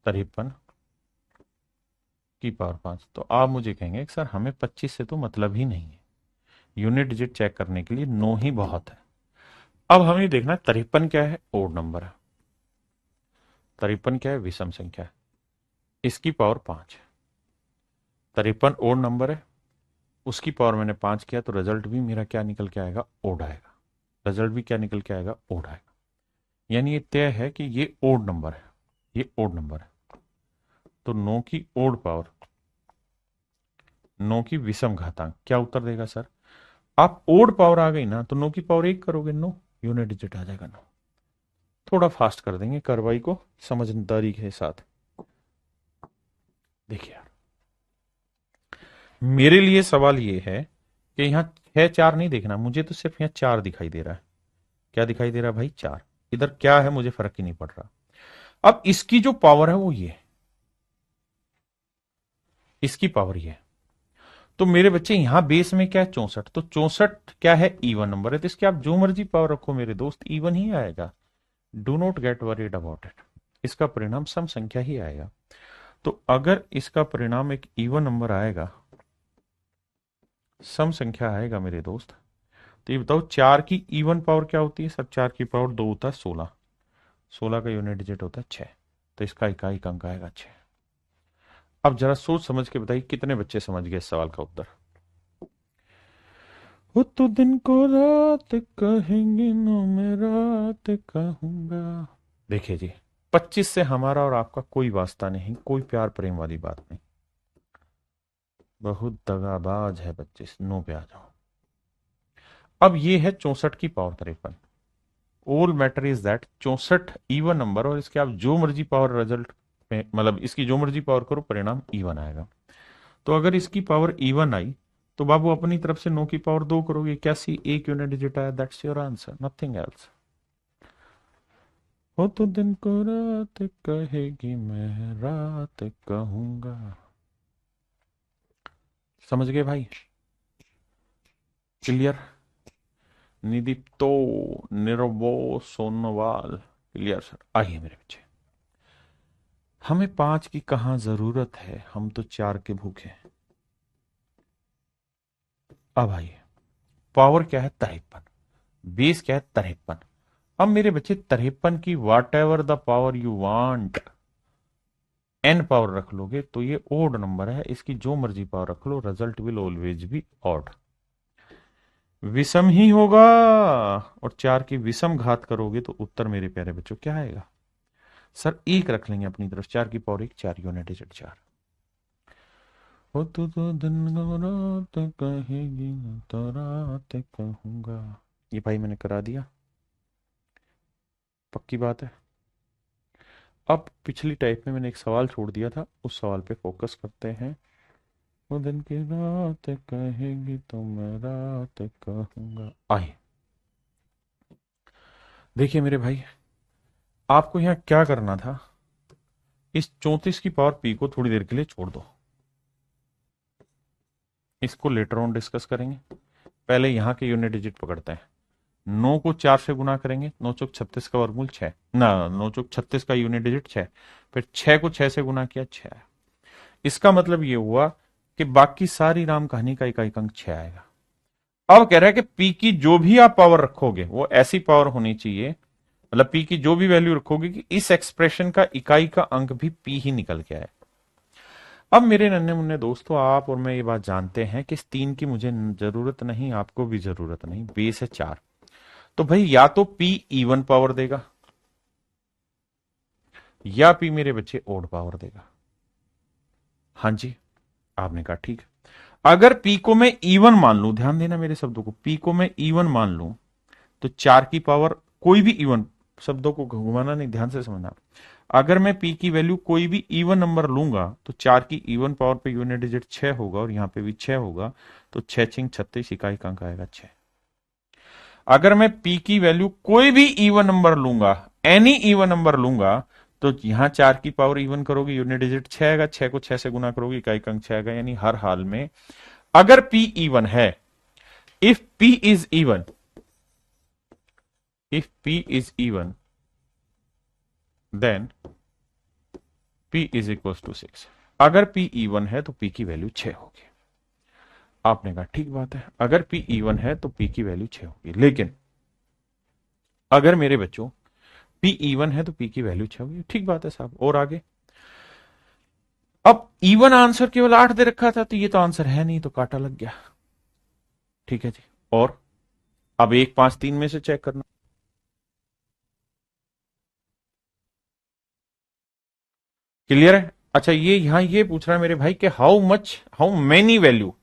53 की पावर 5। तो आप मुझे कहेंगे सर हमें 25 से तो मतलब ही नहीं है, यूनिट डिजिट चेक करने के लिए 9 ही बहुत है। अब हमें देखना है 53 क्या है, ओड नंबर है। 53 क्या है, विषम संख्या है, इसकी पावर 5 है। 53 ओड नंबर है, उसकी पावर मैंने 5 किया तो रिजल्ट भी मेरा क्या निकल के आएगा, ओड आएगा। रिजल्ट भी क्या निकल के आएगा, ओड आएगा। यानी ये तय है कि ये ओड नंबर है, ये ओड नंबर है। तो 9 की ओड पावर, 9 की विषम घातांक क्या उत्तर देगा सर। आप ओड पावर आ गई ना तो 9 की पावर 1 करोगे, 9 यूनिट डिजिट आ जाएगा 9। थोड़ा फास्ट कर देंगे कार्रवाई को समझदारी के साथ। देखिए यार मेरे लिए सवाल ये है कि यहां 6 4 नहीं देखना मुझे, तो सिर्फ यहां 4 दिखाई दे रहा है। क्या दिखाई दे रहा है भाई, 4। इधर क्या है मुझे फर्क ही नहीं पड़ रहा। अब इसकी जो पावर है वो ये, इसकी पावर ये है। तो मेरे बच्चे यहां बेस में क्या है 64, तो 64 क्या है, इवन नंबर है, तो इसकी आप जो मर्जी पावर रखो मेरे दोस्त इवन ही आएगा। Do not gate worried about it, इसका परिणाम सम संख्या ही आएगा। तो अगर इसका परिणाम एक इवन नंबर आएगा, सम संख्या आएगा मेरे दोस्त, तो ये बताओ 4 की इवन पावर क्या होती है सब, 4 की पावर 2 होता है 16, 16 का यूनिट डिजिट होता है 6, तो इसका इकाई अंक आएगा 6। अब जरा सोच समझ के बताइए कितने बच्चे समझ गए इस सवाल का उत्तर। वो तो दिन को रात कहेंगे ना मैं रात कहूंगा। देखिए जी 25 से हमारा और आपका कोई वास्ता नहीं, कोई प्यार प्रेम वाली बात नहीं, बहुत दगाबाज है 25। नो पे आ जाओ। अब ये है 64 की power 53। All matter is that 64 even number, और इसके आप जो मर्जी पावर रिजल्ट में, मतलब इसकी जो मर्जी पावर करो परिणाम इवन आएगा। तो अगर इसकी पावर इवन आई तो बाबू अपनी तरफ से 9 की पावर 2 करोगे, कैसी एक यूनिट डिजिट आया, that's your answer, nothing else. हो तो दिन को रात कहेगी मैं रात कहूंगा। समझ गए भाई, clear. Nidipto Nirbo Sonowal, clear sir. आइए मेरे बच्चे, हमें 5 की कहां जरूरत है, हम तो 4 के भूखे हैं। अब आइए, पावर क्या है 53, बेस क्या है 53। अब मेरे बच्चे 53 की whatever the power you want n power रख लोगे तो ये ओड नंबर है, इसकी जो मर्जी पावर रख लो result will always be odd, विषम ही होगा। और 4 की विषम घात करोगे तो उत्तर मेरे प्यारे बच्चों क्या आएगा सर, 1 रख लेंगे अपनी तरफ, 4 की पावर 1, 4 यूनिट डिजिट 4। हो तो दिन रात कहेगी तो रात कहूंगा। ये भाई मैंने करा दिया, पक्की बात है। अब पिछली टाइप में मैंने एक सवाल छोड़ दिया था, उस सवाल पे फोकस करते हैं। वो दिन की रात कहेगी तो मैं रात कहूंगा। आइए देखिए मेरे भाई, आपको यहां क्या करना था, इस 34 की पावर पी को थोड़ी देर के लिए छोड़ दो, इसको लेटर ऑन डिस्कस करेंगे। पहले यहां के यूनिट डिजिट पकड़ते हैं। 9 को 4 से गुना करेंगे, 9 चौक 36 का वर्गमूल 6 ना, 9 चौक 36 का यूनिट डिजिट 6, फिर 6 को 6 से गुना किया 6। इसका मतलब ये हुआ कि बाकी सारी राम कहानी का इकाई अंक 6 आएगा। अब कह रहा है कि पी की जो भी आप पावर रखोगे वो ऐसी पावर होनी चाहिए, मतलब पी की जो भी वैल्यू रखोगे कि इस एक्सप्रेशन का इकाई का अंक भी पी ही निकल के आए। अब मेरे नन्हे मुन्ने दोस्तों, आप और मैं ये बात जानते हैं कि इस 3 की मुझे जरूरत नहीं, आपको भी जरूरत नहीं, बेस है 4। तो भाई या तो पी इवन पावर देगा या पी मेरे बच्चे ओड पावर देगा। हाँ जी, आपने कहा ठीक है। अगर पी को मैं इवन मान लूं, ध्यान देना मेरे शब्दों को, पी को मैं इवन मान लूं तो 4 की पावर, कोई भी इवन, शब्दों को घुमाना नहीं, ध्यान से समझना। अगर मैं पी की वैल्यू कोई भी इवन नंबर लूंगा तो 4 की इवन पावर पे यूनिट डिजिट 6 होगा और यहां पे भी 6 होगा, तो 6 छिंग 36 इकाई का अंक आएगा 6। अगर मैं पी की वैल्यू कोई भी इवन नंबर लूंगा, एनी इवन नंबर लूंगा, तो यहां 4 की पावर इवन करोगे यूनिट डिजिट 6 आएगा, 6 को 6 से गुना करोगे इकाई का अंक 6 आएगा। यानी हर हाल में अगर पी इवन है, if p is even, if p is even then p is equal to 6। अगर पी इवन है तो पी की वैल्यू 6 होगी। आपने कहा ठीक बात है, अगर पी इवन है तो पी की वैल्यू 6 होगी। लेकिन अगर मेरे बच्चों पी इवन है तो पी की वैल्यू 6 होगी, ठीक बात है साहब। और आगे, अब इवन आंसर केवल 8 दे रखा था, तो ये तो आंसर है नहीं, तो काटा लग गया। ठीक है जी। और अब 1 5 3 में से चेक करना। क्लियर है? अच्छा, ये यहां ये पूछ रहा है मेरे भाई कि how much, how many value,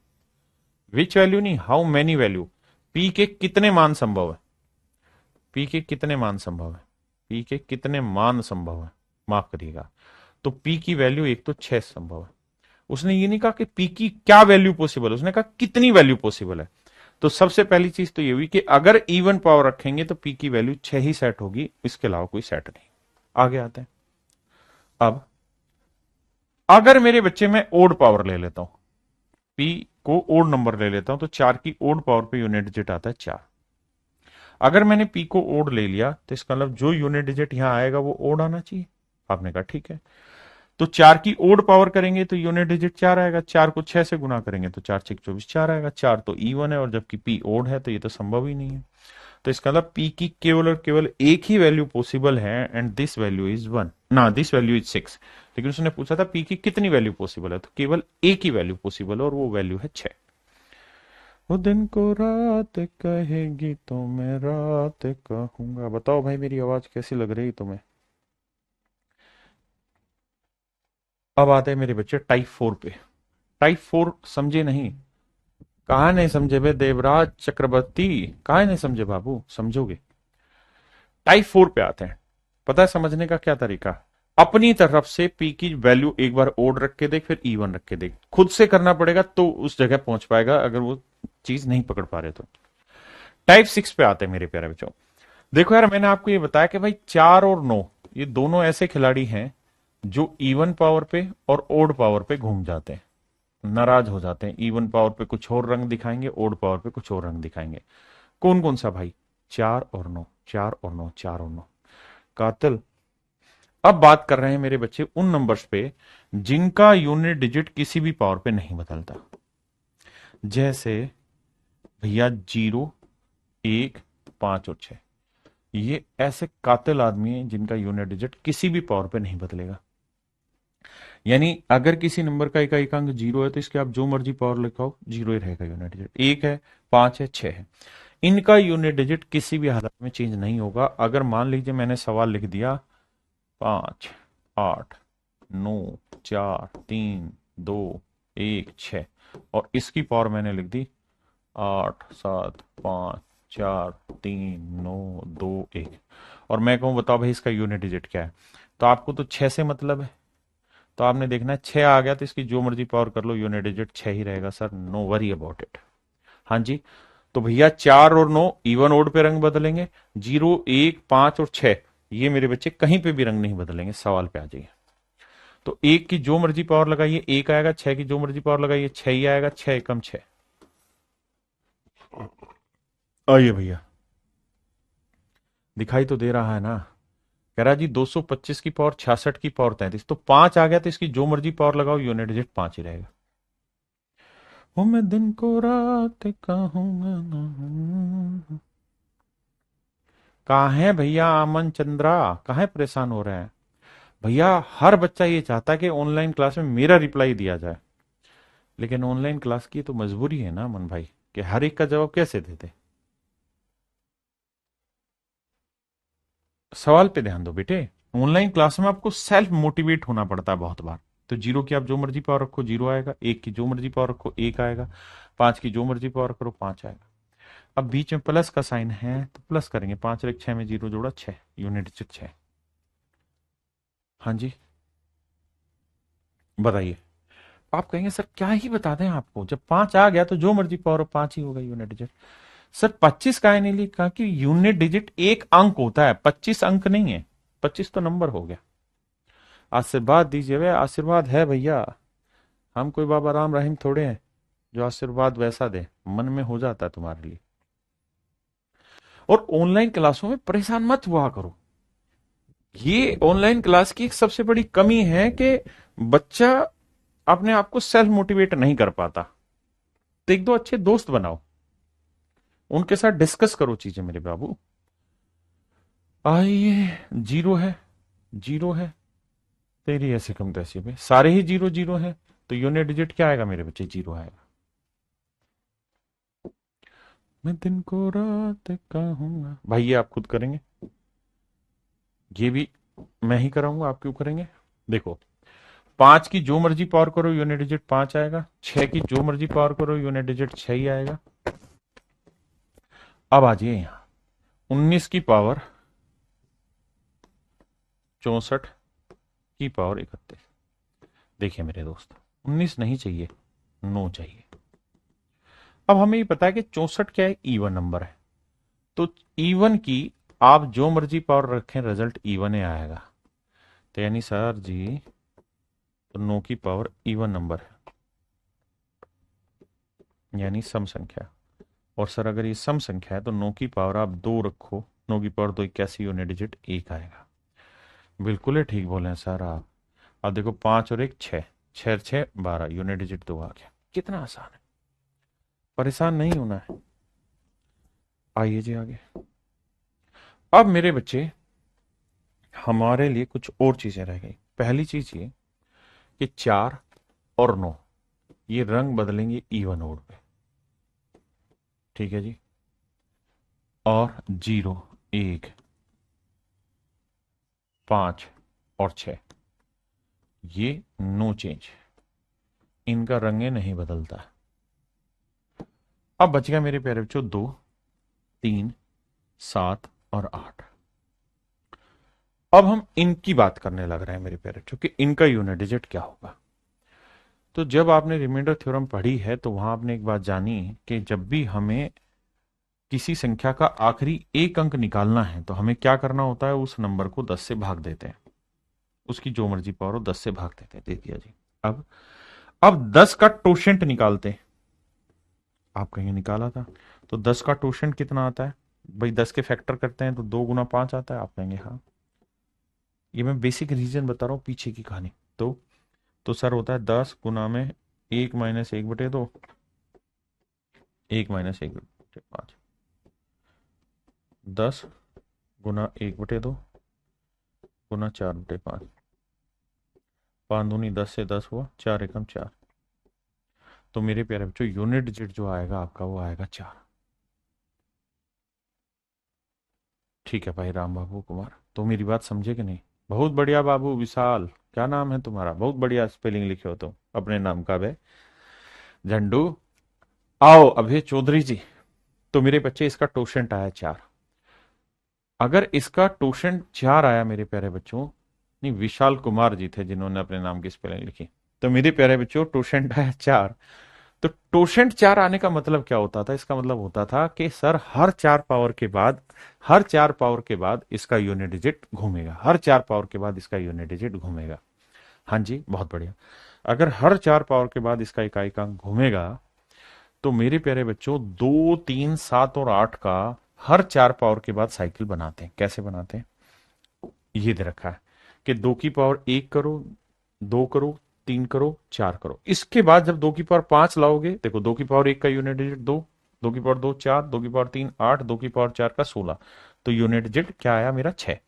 which value नहीं, हाउ मेनी वैल्यू, पी के कितने मान संभव है, पी के कितने मान संभव है, पी के कितने मान संभव है, माफ करिएगा। तो पी की वैल्यू एक तो 6 संभव है। उसने ये नहीं कहा कि पी की क्या वैल्यू पॉसिबल है, उसने कहा कितनी वैल्यू पॉसिबल है। तो सबसे पहली चीज तो ये हुई कि अगर इवन पावर रखेंगे तो पी की वैल्यू 6 ही सेट होगी, इसके अलावा कोई सेट नहीं। आगे आते हैं। अब अगर मेरे बच्चे में ओड पावर ले लेता हूं, पी को ओड नंबर ले लेता हूं, तो 4 की ओड पावर पे यूनिट डिजिट आता है 4। अगर मैंने पी को ओड ले लिया तो इसका मतलब जो यूनिट डिजिट यहां आएगा वो ओड आना चाहिए। आपने कहा ठीक है। तो 4 की ओड पावर करेंगे तो यूनिट डिजिट 4 आएगा, 4 को 6 से गुना करेंगे तो 4 6 24 4 आएगा। 4 तो इवन है और जबकि पी ओड है, तो ये तो संभव ही नहीं है। तो इसका मतलब पी की केवल और केवल एक ही वैल्यू पॉसिबल है, एंड दिस वैल्यू इज 1, ना दिस वैल्यू इज 6। लेकिन उसने पूछा था पी की कितनी वैल्यू पॉसिबल है, तो केवल एक ही वैल्यू पॉसिबल है और वो वैल्यू है 6। वो दिन को रात कहेगी तो मैं रात कहूंगा। बताओ भाई मेरी आवाज कैसी लग रही तुम्हें? अब आते हैं मेरे बच्चे टाइप 4 पे। टाइप 4 समझे नहीं? कहा नहीं समझे बे देवराज चक्रवर्ती, कहा नहीं समझे बाबू, समझोगे। टाइप 4 पे आते हैं। पता है समझने का क्या तरीका? अपनी तरफ से पी की वैल्यू एक बार ओड रख के देख, फिर इवन रख के देख। खुद से करना पड़ेगा तो उस जगह पहुंच पाएगा, अगर वो चीज नहीं पकड़ पा रहे तो। टाइप 6 पे आते हैं मेरे प्यारे बच्चों। देखो यार, मैंने आपको ये बताया कि भाई 4 और 9 ये दोनों ऐसे खिलाड़ी हैं जो इवन पावर पे और ओड पावर पे घूम जाते हैं, नाराज हो जाते हैं। इवन पावर पे कुछ और रंग दिखाएंगे, ओड पावर पे कुछ और रंग दिखाएंगे। कौन कौन सा भाई? 4 और 9, 4 और 9, 4 और 9। कातिल। अब बात कर रहे हैं मेरे बच्चे उन नंबर्स पे जिनका यूनिट डिजिट किसी भी पावर पे नहीं बदलता। जैसे भैया 0 1 5 और 6, ये ऐसे कातिल आदमी हैं जिनका यूनिट डिजिट किसी भी पावर पे नहीं बदलेगा। यानी अगर किसी नंबर का इकाई का अंक 0 है तो इसके आप जो मर्जी पावर लिखाओ 0 ही रहेगा यूनिट डिजिट। 1 है, 5 है, 6 है, इनका यूनिट डिजिट किसी भी हालत में चेंज नहीं होगा। अगर मान लीजिए मैंने सवाल लिख दिया 5 8 9 4 3 2 1 6 और इसकी पावर मैंने लिख दी 8 7 5 4 3 9 2 1, और मैं कहूं बताओ भाई इसका यूनिट डिजिट क्या है, तो आपको तो 6 से मतलब है। तो आपने देखना है 6 आ गया तो इसकी जो मर्जी पावर कर लो यूनिट डिजिट 6 ही रहेगा sir, no worry about it. हाँ जी। तो भैया 4 और 9 इवन ओड पे रंग बदलेंगे, 0 1 5 और 6 ये मेरे बच्चे कहीं पे भी रंग नहीं बदलेंगे। सवाल पे आ जाइए। तो 1 की जो मर्जी पावर लगाइए 1 आएगा, 6 की जो मर्जी पावर लगाइए 6 ही आएगा, 6 एकम 6। आइए भैया, दिखाई तो दे रहा है ना? कह रहा जी 225 की पावर 66 की पावर 33, तो 5 आ गया तो इसकी जो मर्जी पावर लगाओ यूनिट डिजिट 5 ही रहेगा। ओ मैं दिन को रात कहूंगा ना। कहाँ है भैया अमन चंद्रा, कहाँ है, परेशान हो रहे हैं भैया। हर बच्चा ये चाहता है कि ऑनलाइन क्लास में मेरा रिप्लाई दिया जाए, लेकिन ऑनलाइन क्लास की तो मजबूरी है ना अमन भाई, कि हर एक का जवाब कैसे देते। सवाल पे ध्यान दो बेटे। ऑनलाइन क्लास में आपको सेल्फ मोटिवेट होना पड़ता है बहुत बार। तो जीरो की आप जो मर्जी पावर रखो जीरो आएगा, एक की जो मर्जी पावर रखो एक आएगा, पांच की जो मर्जी पावर करो पांच आएगा। अब बीच में प्लस का साइन है तो प्लस करेंगे, पांच और एक छह में जीरो जोड़ा छह, यूनिट डिजिट छह। हाँ जी, बताइए। आप कहेंगे सर क्या ही बता दें आपको, जब पांच आ गया तो जो मर्जी पावर पांच ही होगा यूनिट डिजिट। सर 25 का है नहीं लिखा कि यूनिट डिजिट एक अंक होता है, 25 अंक नहीं है, 25 तो नंबर हो गया। आशीर्वाद दीजिए, वे आशीर्वाद है भैया। हम कोई बाबा राम रहीम थोड़े हैं जो आशीर्वाद वैसा दे, मन में हो जाता है तुम्हारे लिए। और ऑनलाइन क्लासों में परेशान मत हुआ करो। ये ऑनलाइन क्लास की एक सबसे बड़ी कमी है कि बच्चा अपने आप को सेल्फ मोटिवेट नहीं कर पाता। तो एक दो अच्छे दोस्त बनाओ, उनके साथ डिस्कस करो चीजें मेरे बाबू। आइए, जीरो है, जीरो है, तेरी ऐसे कम तैसी में सारे ही जीरो जीरो है, तो यूनिट डिजिट क्या आएगा मेरे बच्चे, जीरो आएगा। मैं दिन को रात कहूंगा, भाई ये आप खुद करेंगे, ये भी मैं ही कराऊंगा, आप क्यों करेंगे। देखो, पांच की जो मर्जी पावर करो यूनिट डिजिट पांच आएगा, छह की जो मर्जी पावर करो यूनिट डिजिट छह ही आएगा। अब आ जाइए यहां, 19 की पावर 64 की पावर 31। देखिए मेरे दोस्त, 19 नहीं चाहिए, 9 चाहिए। अब हमें ये पता है कि 64 क्या है, इवन नंबर है। तो इवन की आप जो मर्जी पावर रखें रिजल्ट इवन ही आएगा। तो यानी सर जी, तो 9 की पावर इवन नंबर है, यानी सम संख्या। और सर अगर ये सम संख्या है तो 9 की पावर आप दो रखो, 9 की पावर दो इक्यासी, यूनिट डिजिट एक आएगा। बिल्कुल ही ठीक बोले हैं सर आप। अब देखो, पांच और एक छह, छह छह 12, यूनिट डिजिट दो आ गया। कितना आसान है, परेशान नहीं होना है। आइए जी आगे। अब मेरे बच्चे, हमारे लिए कुछ और चीजें रह गई। पहली चीज ये कि चार और नौ ये रंग बदलेंगे इवन ओड पे, ठीक है जी। और जीरो, एक, पांच और छह ये नो चेंज, इनका रंग नहीं बदलता। अब बच गया मेरे प्यारे बच्चों दो, तीन, सात और आठ। अब हम इनकी बात करने लग रहे हैं मेरे प्यारे बच्चों कि इनका यूनिट डिजिट क्या होगा। तो जब आपने रिमाइंडर थ्योरम पढ़ी है तो वहां आपने एक बात जानी कि जब भी हमें किसी संख्या का आखिरी एक अंक निकालना है तो हमें क्या करना होता है, उस नंबर को 10 से भाग देते हैं, उसकी जो मर्जी पावर हो 10 से भाग देते हैं, दे दिया जी। अब 10 का टोशेंट निकालते हैं। आप कहेंगे निकाला था, तो 10 का टोशेंट कितना आता है भाई, 10 के फैक्टर करते हैं तो 2 गुना 5 आता है। आप कहेंगे हाँ, ये मैं बेसिक रीजन बता रहा हूं पीछे की कहानी। तो सर होता है 10 गुना में एक माइनस एक बटे दो, एक माइनस एक बटे पांच, 10 गुना एक बटे दो गुना 4/5, पाँच दूनी 10 से 10 हुआ, चार एकम चार। तो मेरे प्यारे बच्चों यूनिट डिजिट जो आएगा आपका वो आएगा चार। ठीक है भाई राम बाबू कुमार, तो मेरी बात समझे कि नहीं। बहुत बढ़िया बाबू विशाल, क्या नाम है तुम्हारा, बहुत बढ़िया स्पेलिंग लिखे हो तुम अपने नाम का बे, झंडू। आओ अभय चौधरी जी। तो मेरे बच्चे इसका टोशेंट आया चार। अगर इसका टोशेंट चार आया मेरे प्यारे बच्चों, नहीं विशाल कुमार जी थे जिन्होंने अपने नाम की स्पेलिंग लिखी। तो मेरे प्यारे बच्चों टोशेंट आया चार। तो टोशेंट चार आने का मतलब क्या होता था, इसका मतलब होता था कि सर हर चार पावर के बाद, हर चार पावर के बाद इसका यूनिट डिजिट घूमेगा, हर चार पावर के बाद इसका यूनिट डिजिट घूमेगा। हाँ जी बहुत बढ़िया। अगर हर चार पावर के बाद इसका इकाइकांक घूमेगा तो मेरे प्यारे बच्चों दो, तीन, सात और आठ का हर चार पावर के बाद साइकिल बनाते हैं। कैसे बनाते हैं, ये दे रखा है कि दो की पावर एक करो, दो करो, 3 करो, 4 करो। इसके बाद जब 2 की पावर 5 लाओगे, देखो 2 की पावर 1 का यूनिट डिजिट 2, 2 की पावर 2 4, 2 की पावर 3 8, 2 की पावर 4 का 16, तो यूनिट डिजिट क्या आया मेरा 6।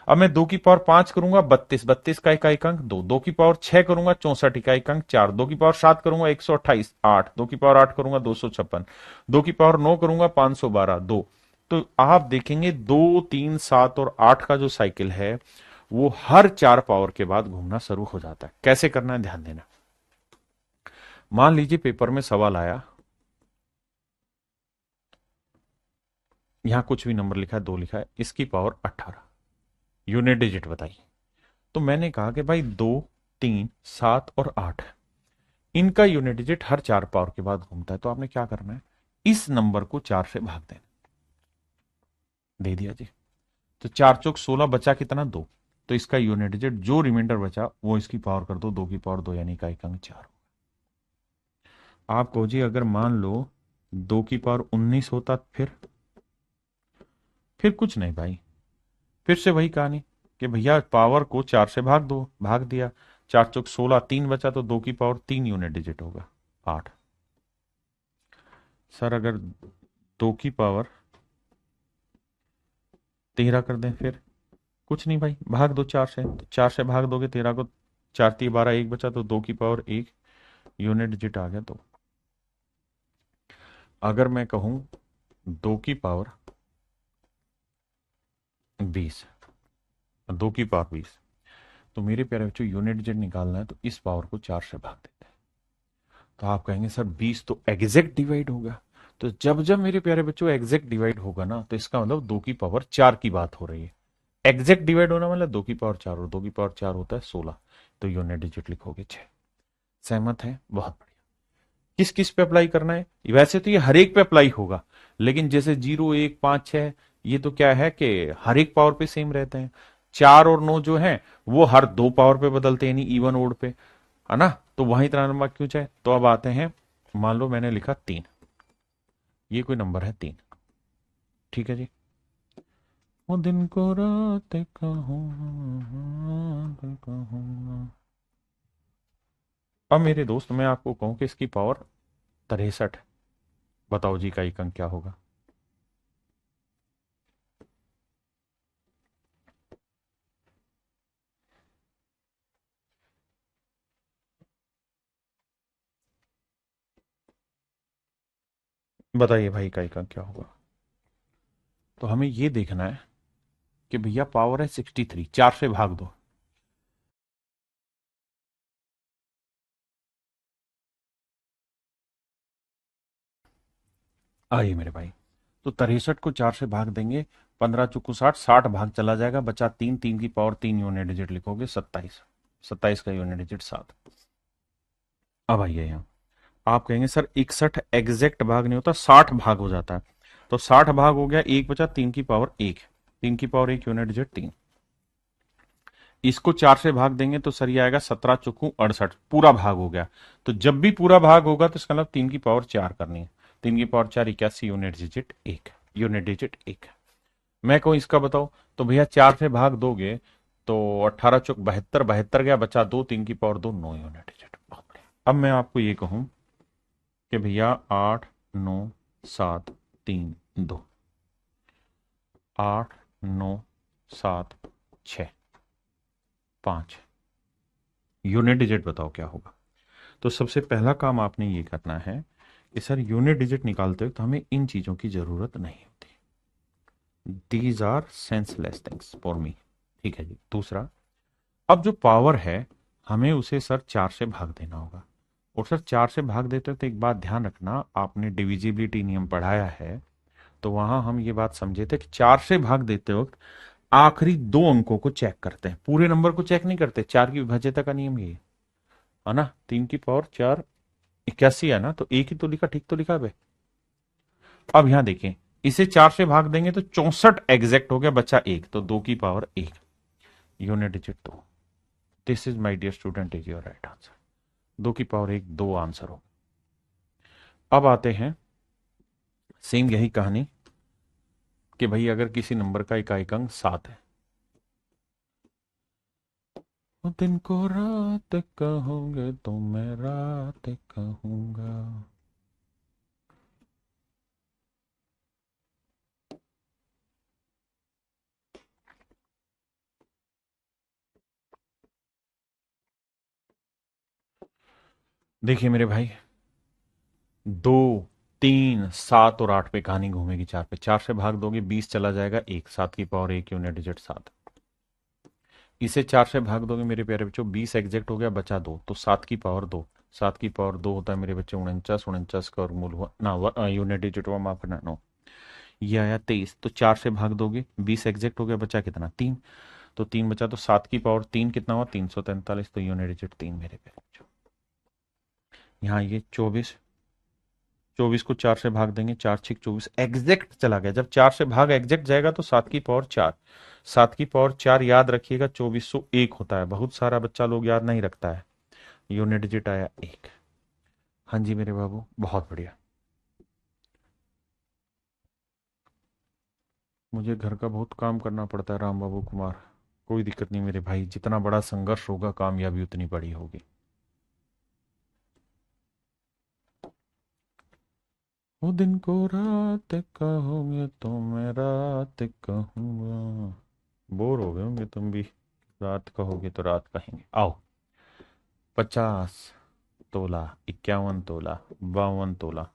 अब मैं 2 की पावर 5 करूंगा 32, 32 का इकाई अंक 2, 2 की पावर 6 करूंगा 64 इकाई अंक 4, 2 की पावर 7 करूंगा 128 8, 2 की पावर 8 करूंगा 256, 2 की पावर 9 करूंगा 512 2। तो आप देखेंगे 2 3 7 और 8 का जो साइकिल है वो हर 4 पावर के बाद घूमना शुरू हो जाता है। कैसे करना है ध्यान देना। मान लीजिए पेपर में सवाल आया, यहां कुछ भी नंबर लिखा है, 2 लिखा है, इसकी पावर 18, यूनिट डिजिट बताइए। तो मैंने कहा कि भाई 2 3 7 और 8 इनका यूनिट डिजिट हर 4 पावर के बाद घूमता है। तो आपने क्या करना है, इस नंबर को 4 से भाग देना। दे दिया जी। तो 4 चौक 16 बचा कितना 2, तो इसका यूनिट डिजिट जो रिमाइंडर बचा वो इसकी पावर कर दो, 2 की पावर 2 यानी का एक अंक 4। आपको जी अगर मान लो 2 की पावर 19 होता फिर कुछ नहीं भाई, फिर से वही कहानी कि भैया पावर को 4 से भाग दो, भाग दिया, 4 चौक 16, 3 बचा तो 2 की पावर 3 यूनिट डिजिट होगा 8। सर अगर 2 की पावर 13 कर दें, फिर कुछ नहीं भाई, भाग दो 4 से, तो 4 से भाग दोगे 13 को, 4 3 12 1 बचा तो 2 की पावर 1 यूनिट डिजिट आ गया। तो अगर मैं कहूं 2 की पावर 20, 2 की पावर 20, तो मेरे प्यारे बच्चों यूनिट डिजिट निकालना है तो इस पावर को 4 से भाग देते हैं। तो आप कहेंगे सर 20 तो एग्जैक्ट डिवाइड होगा। तो जब जब मेरे प्यारे बच्चों एग्जैक्ट डिवाइड होगा ना, तो इसका मतलब 2 की पावर 4 की बात हो रही है। एग्जैक्ट डिवाइड होना मतलब 2 की पावर 4, और 2 की पावर 4 होता है 16, तो यूनिट डिजिट लिखोगे 6। सहमत है? बहुत बढ़िया। किस किस पे अप्लाई करना है? वैसे तो ये हर एक पे अप्लाई होगा, लेकिन जैसे 0 1 5 6 ये तो क्या है कि हर एक पावर पे सेम रहते हैं। 4 और 9 जो है वो हर 2 पावर पे बदलते हैं, यानी इवन ओड पे, है ना। तो वहीं तरह नंबर क्यों चाहे। तो अब आते हैं, मान लो मैंने लिखा 3, ये कोई नंबर है 3, ठीक है जी। वो दिन को रात कहूँ। अब मेरे दोस्त मैं आपको कहूं कि इसकी पावर 63, बताओ जी का एक अंक क्या होगा। बताइए भाई का एक अंक क्या होगा। तो हमें ये देखना है कि भैया पावर है 63, 4 से भाग दो। आइए मेरे भाई, तो 63 को 4 से भाग देंगे, 15 चुकू 60, 60 भाग चला जाएगा, बचा 3, 3 की पावर 3 यूनिट डिजिट लिखोगे 27, 27 का यूनिट डिजिट 7। अब आइए यहाँ, आप कहेंगे सर 61 एग्जैक्ट भाग नहीं होता, 60 भाग हो जाता है। तो 60 भाग हो गया, एक बचा 3 की पावर 1, 3 की पावर 1 यूनिट डिजिट 3। इसको 4 से भाग देंगे तो सर ये आएगा 17 चुकू 68, पूरा भाग हो गया। तो जब भी पूरा भाग होगा तो इसका मतलब 3 की पावर 4 करनी है, 3 की power 4 81 unit digit 1, unit digit 1। मैं कहूं इसका बताओ, तो भैया 4 से भाग दोगे तो 18 चुक 72, 72 गया, बचा 2, 3 की पावर 2 9 यूनिट डिजिट। बहुत बढ़िया। अब मैं आपको ये कहूं कि भैया 8 9 7 3 2, 8 9 7 6 5, यूनिट डिजिट बताओ क्या होगा। तो सबसे पहला काम आपने ये करना है कि सर यूनिट डिजिट निकालते वक्त हमें इन चीजों की जरूरत नहीं होती, these are senseless things for me, ठीक है जी। दूसरा, अब जो पावर है हमें उसे सर 4 से भाग देना होगा। और सर 4 से भाग देते तो एक बात ध्यान रखना, आपने डिविजिबिलिटी नियम पढ़ाया है, तो वहां हम ये बात समझे थे कि 4 से भाग देते वक्त आखिरी 2 अंकों को चेक करते हैं, पूरे नंबर को चेक नहीं करते। 4 की विभाज्यता का नियम ये है ना, 3 की पावर 4 81 है ना, तो एक ही तो लिखा, ठीक तो लिखा है। अब यहां देखें, इसे 4 से भाग देंगे तो 64 एग्जैक्ट हो गया, बचा 1, तो 2 की power 1 unit digit 2। This is my dear student is your right answer. 2 की पावर 1 2 आंसर हो। अब आते हैं सेम यही कहानी कि भाई अगर किसी नंबर का इकाई अंक 7 है, वो दिन को रात कहोगे तो मैं रात कहूंगा। देखिए मेरे भाई, 2, 3, 7 और 8 पे कहानी घूमेगी। 4 पे 4 से भाग दोगे 20 चला जाएगा, 1, 7 की पावर 1 यूनिट डिजिट 7। इसे 4 से भाग दोगे मेरे प्यारे बच्चों, 20 एग्जैक्ट हो गया, बचा 2, तो 7 की पावर 2। 7 की पावर 2 होता है मेरे बच्चे 49। 49 का वर्गमूल हुआ ना, यूनिट डिजिट हुआ, माफ करना, 9। ये आया 23, तो 4 से भाग दोगे 20 एग्जैक्ट हो गया, बचा कितना, 3। तो 3 बचा, तो 7 की पावर 3 कितना हुआ, 343, तो यूनिट डिजिट 3 मेरे प्यारे बच्चों। यहाँ ये 24, 24 को 4 से भाग देंगे, 4 6 24 एग्जैक्ट चला गया। जब 4 से भाग एग्जैक्ट जाएगा तो 7 की पावर 4। 7 की पावर 4 याद रखिएगा 2401 होता है, बहुत सारा बच्चा लोग याद नहीं रखता है। यूनिट डिजिट आया 1। हाँ जी मेरे बाबू, बहुत बढ़िया। मुझे घर का बहुत काम करना पड़ता है राम बाबू कुमार। कोई दिक्कत नहीं मेरे भाई, जितना बड़ा संघर्ष होगा कामयाबी उतनी बड़ी होगी। वो दिन को रात कहोगे तो मैं रात कहूंगा। बोर हो गए होंगे तुम भी, रात कहोगे तो रात कहेंगे। आओ, 50 तोला, 51 तोला, 52 तोला,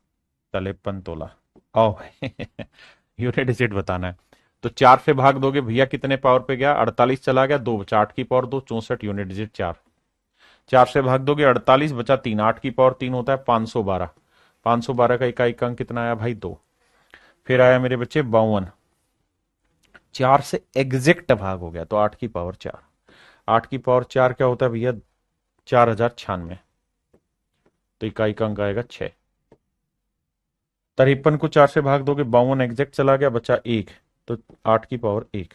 53 तोला। आओ भाई यूनिट डिजिट बताना है। तो 4 से भाग दोगे भैया, कितने पावर पे गया, 48 चला गया, 2 बचा, 8 की पावर 2, 64 यूनिट डिजिट 4। 4 से भाग दोगे 48 बचा 3, 8 की पावर 3 होता है 512। 512 का इकाई अंक कितना आया भाई, 2। फिर आया मेरे बच्चे 52। 4 से एग्जैक्ट भाग हो गया तो 8 की पावर 4। 8 की पावर 4 क्या होता है भैया, 4096। तो इकाई का अंक आएगा 6। 53 को 4 से भाग दोगे, 52 एग्जैक्ट चला गया, बचा 1। तो 8 की पावर 1,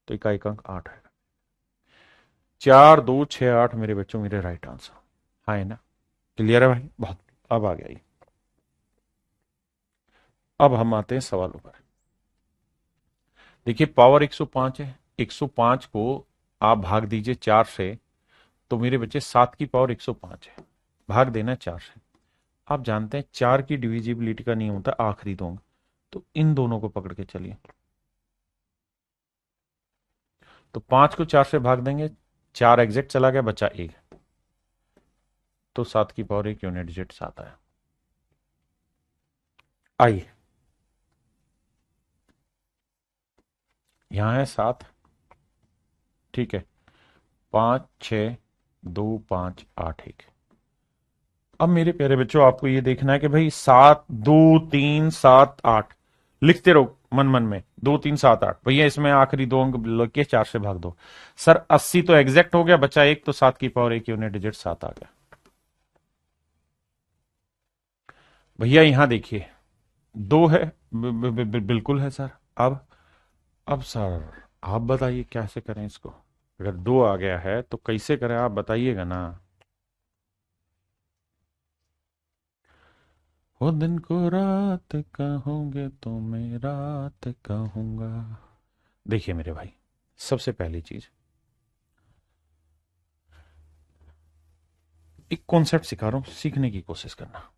तो इकाई का अंक 8 आएगा। 4268 मेरे बच्चों, मेरे राइट आंसर। हाँ है ना, क्लियर है भाई, बहुत। अब आ गया ये। अब हम आते हैं सवालों पर। देखिए पावर 105 है, 105 को आप भाग दीजिए 4 से, तो मेरे बच्चे 7 की पावर 105 है, भाग देना 4 से। आप जानते हैं 4 की डिविजिबिलिटी का नियम होता है आखिरी दो अंक, तो इन दोनों को पकड़ के चलिए। तो 5 को 4 से भाग देंगे, 4 एग्जैक्ट चला गया, बचा 1। तो 7 की पावर 1 यूनिट डिजिट 7 आया। आइए, यहां है 7, ठीक है, 5 6 2 5 8 1। अब मेरे प्यारे बच्चों आपको ये देखना है कि भाई 7 2 3 7 8 लिखते रहो मन मन में, 2 3 7 8 भैया, इसमें आखिरी दो अंक लेके 4 से भाग दो। सर 80 तो एग्जैक्ट हो गया, बचा 1, तो 7 की पावर 1 यूनिट डिजिट 7 आ गया। भैया यहां देखिए 2 है, बिल्कुल है सर। अब सर आप बताइए कैसे करें इसको। अगर 2 आ गया है तो कैसे करें, आप बताइएगा ना। वो दिन को रात कहोगे तो मैं रात कहूंगा। देखिए मेरे भाई, सबसे पहली चीज, एक कॉन्सेप्ट सिखा रहा हूं, सीखने की कोशिश करना।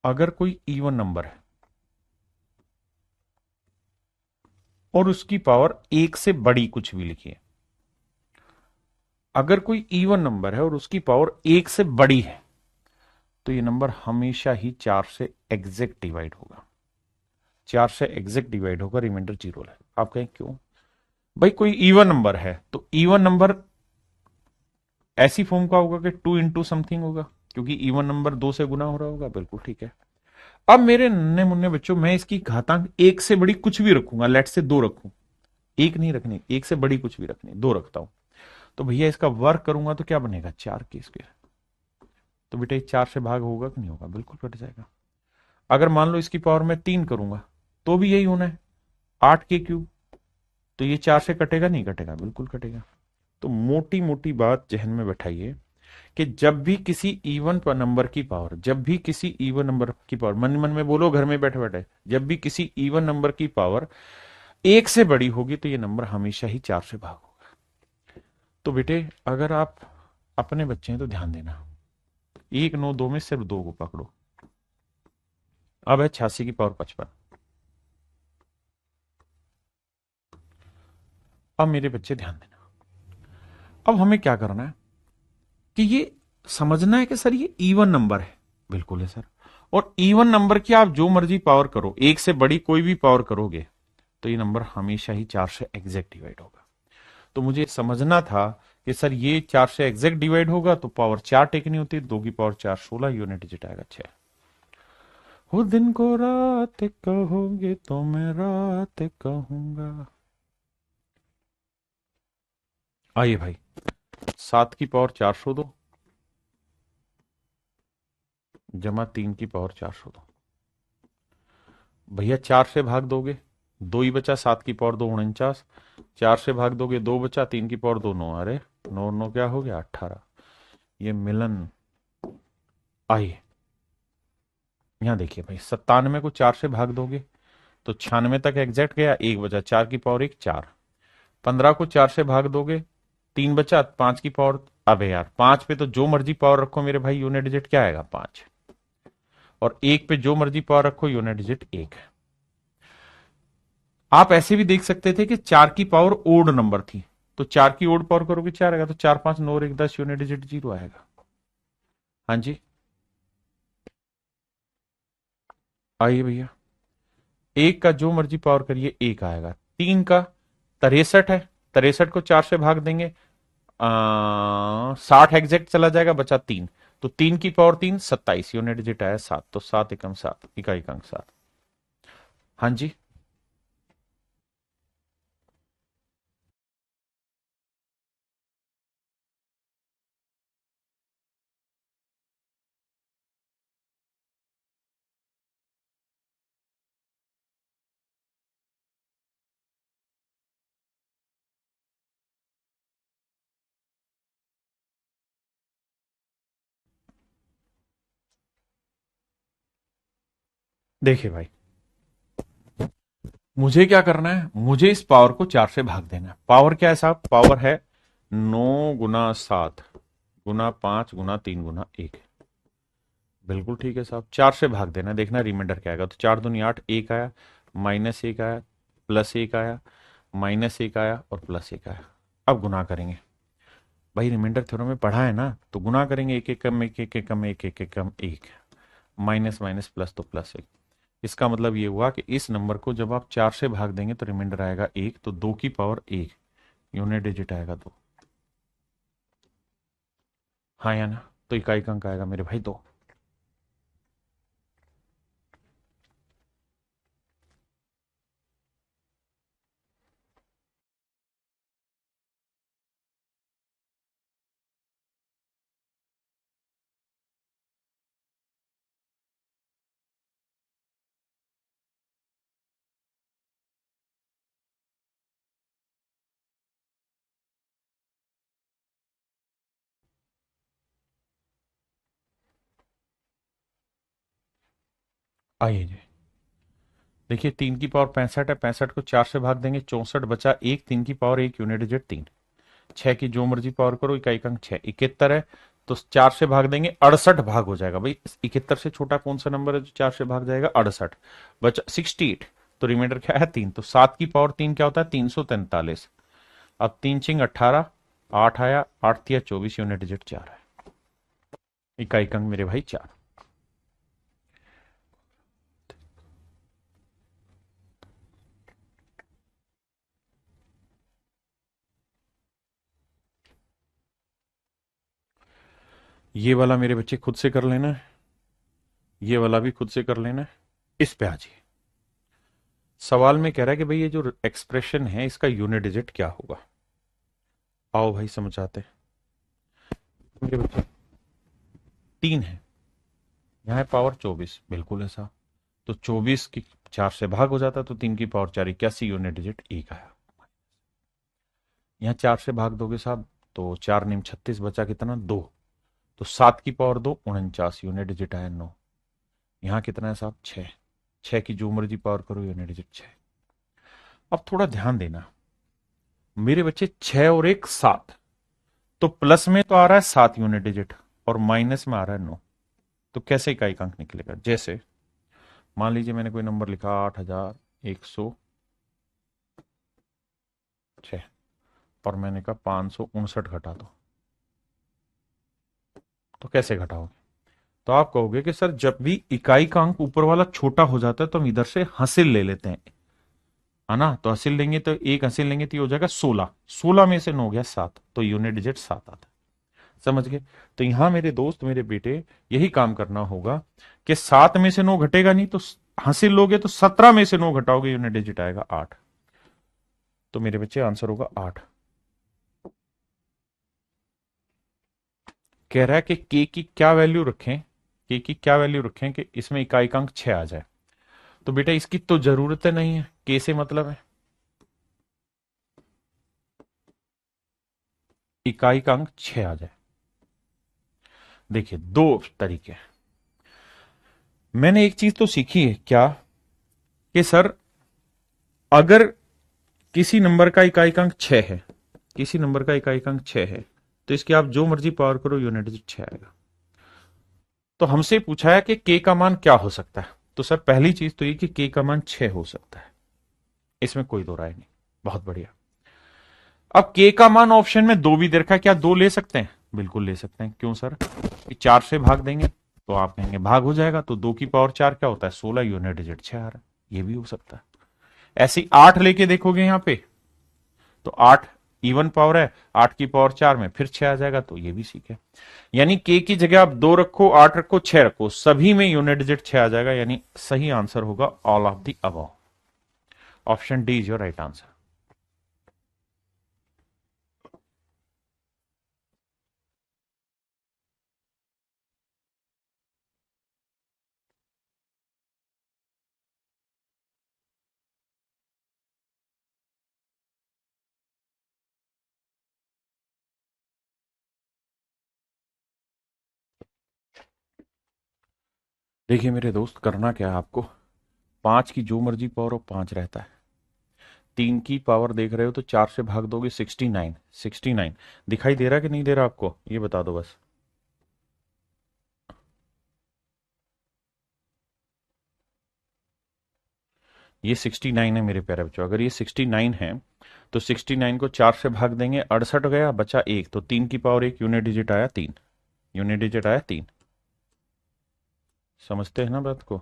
अगर कोई इवन नंबर है और उसकी पावर 1 से बड़ी कुछ भी लिखिए, अगर कोई इवन नंबर है और उसकी पावर 1 से बड़ी है, तो ये नंबर हमेशा ही 4 से एग्जैक्ट डिवाइड होगा। 4 से एग्जैक्ट डिवाइड होगा, रिमाइंडर 0 है। आप कहें क्यों भाई, कोई इवन नंबर है तो इवन नंबर ऐसी फॉर्म का होगा कि 2 इंटू समथिंग होगा, क्योंकि इवन नंबर 2 से गुना हो रहा होगा, बिल्कुल ठीक है। अब मेरे नन्हे मुन्ने बच्चों, मैं इसकी घातांक 1 से बड़ी कुछ भी रखूंगा, लेट से 2 रखूं, 1 नहीं रखनी, 1 से बड़ी कुछ भी रखनी, 2 रखता हूं, तो भैया इसका वर्क करूंगा तो क्या बनेगा, 4 की स्क्वायर। तो बेटा 4 से भाग होगा कि नहीं होगा, बिल्कुल कट जाएगा। अगर मान लो इसकी पावर में 3 करूंगा तो भी यही होना है, 8 के क्यूब। तो ये 4 से कटेगा नहीं कटेगा, बिल्कुल कटेगा। तो मोटी मोटी बात जहन में बैठाइए कि जब भी किसी इवन पर नंबर की पावर, जब भी किसी इवन नंबर की पावर, मन मन में बोलो घर में बैठे बैठे, जब भी किसी इवन नंबर की पावर 1 से बड़ी होगी तो ये नंबर हमेशा ही 4 से भाग होगा। तो बेटे अगर आप अपने बच्चे हैं तो ध्यान देना, 1 9 2 में सिर्फ 2 को पकड़ो। अब है 86 की पावर 55। अब मेरे बच्चे ध्यान देना, अब हमें क्या करना है कि ये समझना है कि सर ये इवन नंबर है। बिल्कुल है सर। और इवन नंबर की आप जो मर्जी पावर करो, एक से बड़ी कोई भी पावर करोगे तो ये नंबर हमेशा ही 4 से एग्जैक्ट डिवाइड होगा। तो मुझे समझना था कि सर ये 4 से एग्जैक्ट डिवाइड होगा तो पावर 4 टेकनी होती है, 2 की पावर 4 16, यूनिट डिजिट आएगा 6। वो दिन को रात कहोगे तो मैं रात कहूंगा। आइए भाई, 7 की पावर 402 जमा 3 की पावर 402। भैया 4 से भाग दोगे 2 ही बचा, 7 की पावर 2 49, 4 से भाग दोगे 2 बचा, 3 की पावर 2 9, अरे 9 9 क्या हो गया 18। ये मिलन। आइए यहां देखिए भाई, 97 को 4 से भाग दोगे तो 96 तक एग्जैक्ट गया, 1 बचा, 4 की पावर 1 4। 15 को 4 से भाग दोगे 3 बचा, 5 की पावर, अबे यार 5 पे तो जो मर्जी पावर रखो मेरे भाई यूनिट डिजिट क्या आएगा 5। और 1 पे जो मर्जी पावर रखो यूनिट डिजिट 1 है। आप ऐसे भी देख सकते थे कि 4 की पावर ओड नंबर थी, तो 4 की ओड पावर करोगे 4 आएगा, तो 4 5 9 और 1 10 यूनिट डिजिट 0 आएगा। हाँ जी आइए भैया, 1 का जो मर्जी पावर करिए 1 आएगा। 3 का 63 है, 63 को 4 से भाग देंगे 60 एग्जैक्ट चला जाएगा, बचा 3, तो 3 की पावर 3 27, यूनिट डिजिट आया 7, तो 7 एकम 7, इकाई अंक 7। हाँ जी देखिए भाई, मुझे क्या करना है, मुझे इस पावर को 4 से भाग देना है। पावर क्या है साहब, पावर है 9 गुना 7 गुना 5 गुना 3 गुना 1। बिल्कुल ठीक है साहब, 4 से भाग देना है, देखना रिमाइंडर क्या आएगा। तो 4 दूनी 8, 1 आया, -1 आया, +1 आया, -1 आया और +1 आया। अब गुना करेंगे भाई, रिमाइंडर थ्योरम में पढ़ा है ना, तो गुना करेंगे, एक एक कम, एक एक कम, एक एक कम, एक माइनस माइनस प्लस तो +1। इसका मतलब ये हुआ कि इस नंबर को जब आप 4 से भाग देंगे तो रिमाइंडर आएगा 1, तो 2 की पावर 1, यूनिट डिजिट आएगा 2। हाँ या ना, तो इकाई का अंक आएगा मेरे भाई 2। आइए जी, देखिए 3 की पावर 65 है, 65 को 4 से भाग देंगे 64 बचा 1, 3 की पावर 1, यूनिट डिजिट 3। 6 की जो मर्जी पावर करो, इकाई का अंक 6, 71 है, तो 4 से भाग देंगे 68 भाग हो जाएगा भाई। 71 से छोटा कौन सा नंबर है जो 4 से भाग जाएगा, 68 बचा 68, तो रिमाइंडर क्या है 3, तो 7 की पावर 3 क्या होता है 343। अब 3 चिंग 18, 8 आया, 8 तिया 24, यूनिट डिजिट 4 है, इकाई का अंक मेरे भाई 4। ये वाला मेरे बच्चे खुद से कर लेना है, ये वाला भी खुद से कर लेना है। इस पे आ जाइए, सवाल में कह रहा है कि भाई ये जो एक्सप्रेशन है इसका यूनिट डिजिट क्या होगा। आओ भाई समझाते हैं मेरे बच्चे। 3 है, यहाँ है पावर 24, बिल्कुल है साहब, तो 24 की 4 से भाग हो जाता, तो 3 की पावर 4 81, यूनिट डिजिट 1 आया। यहाँ 4 से भाग दोगे साहब तो 4 निम 36 बचा कितना 2, तो 7 की पावर 2 49, यूनिट डिजिट आया 9। यहाँ कितना है साहब 6, 6 की जो मर्जी पावर करो यूनिट डिजिट 6। अब थोड़ा ध्यान देना मेरे बच्चे, 6 और 1 7, तो प्लस में तो आ रहा है 7 यूनिट डिजिट और माइनस में आ रहा है 9। तो कैसे इकाई अंक निकलेगा? जैसे मान लीजिए मैंने कोई नंबर लिखा 8106 और मैंने कहा 559 घटा दो, तो कैसे घटाओगे? तो आप कहोगे कि सर जब भी इकाई का अंक ऊपर वाला छोटा हो जाता है तो हम इधर से हासिल ले लेते हैं, है ना। तो हासिल लेंगे तो एक हासिल लेंगे तो ये हो जाएगा 16, 16 में से 9 गया 7, तो यूनिट डिजिट 7 आता है। समझ गए? तो यहां मेरे दोस्त मेरे बेटे यही काम करना होगा कि 7 में से 9 घटेगा नहीं तो हासिल लोगे तो 17 में से 9 घटाओगे, यूनिट डिजिट आएगा 8। तो मेरे बच्चे आंसर होगा 8। कह रहा है कि के की क्या वैल्यू रखें, के की क्या वैल्यू रखें कि इसमें इकाई का अंक 6 आ जाए। तो बेटा इसकी तो जरूरत नहीं है, के से मतलब है इकाई का अंक 6 आ जाए। देखिए दो तरीके, मैंने एक चीज तो सीखी है क्या कि सर अगर किसी नंबर का इकाई का अंक 6 है, किसी नंबर का इकाई का अंक 6 है, तो इसकी आप जो मर्जी पावर करो यूनिट डिजिट 6 आएगा। तो हमसे पूछा है कि के का मान क्या हो सकता है, तो सर पहली चीज तो ये कि के का मान 6 हो सकता है, इसमें कोई दो राय नहीं। बहुत बढ़िया। अब के का मान ऑप्शन में 2 भी दे रखा है, क्या 2 ले सकते हैं? बिल्कुल ले सकते हैं। क्यों सर? कि 4 से भाग देंगे तो आप कहेंगे भाग हो जाएगा, तो 2 की पावर 4 क्या होता है? 16, यूनिट डिजिट 6 आ रहा है, ये भी हो सकता है। ऐसी 8 लेके देखोगे यहां पे तो 8 इवन पावर है, 8 की पावर 4 में फिर 6 आ जाएगा, तो ये भी सीख है। यानी के की जगह आप 2 रखो, 8 रखो, 6 रखो, सभी में यूनिट डिजिट 6 आ जाएगा, यानी सही आंसर होगा all of the above. Option D is your right answer. देखिए मेरे दोस्त करना क्या है आपको, 5 की जो मर्जी पावर हो 5 रहता है, 3 की पावर देख रहे हो तो 4 से भाग दोगे 69, 69 दिखाई दे रहा है कि नहीं दे रहा आपको, ये बता दो बस। ये 69 है मेरे प्यारे बच्चों। अगर ये 69 है तो 69 को 4 से भाग देंगे, 68 गया, बचा 1, तो 3 की पावर 1, यूनिट डिजिट आया 3, यूनिट डिजिट आया 3। समझते हैं ना बात को?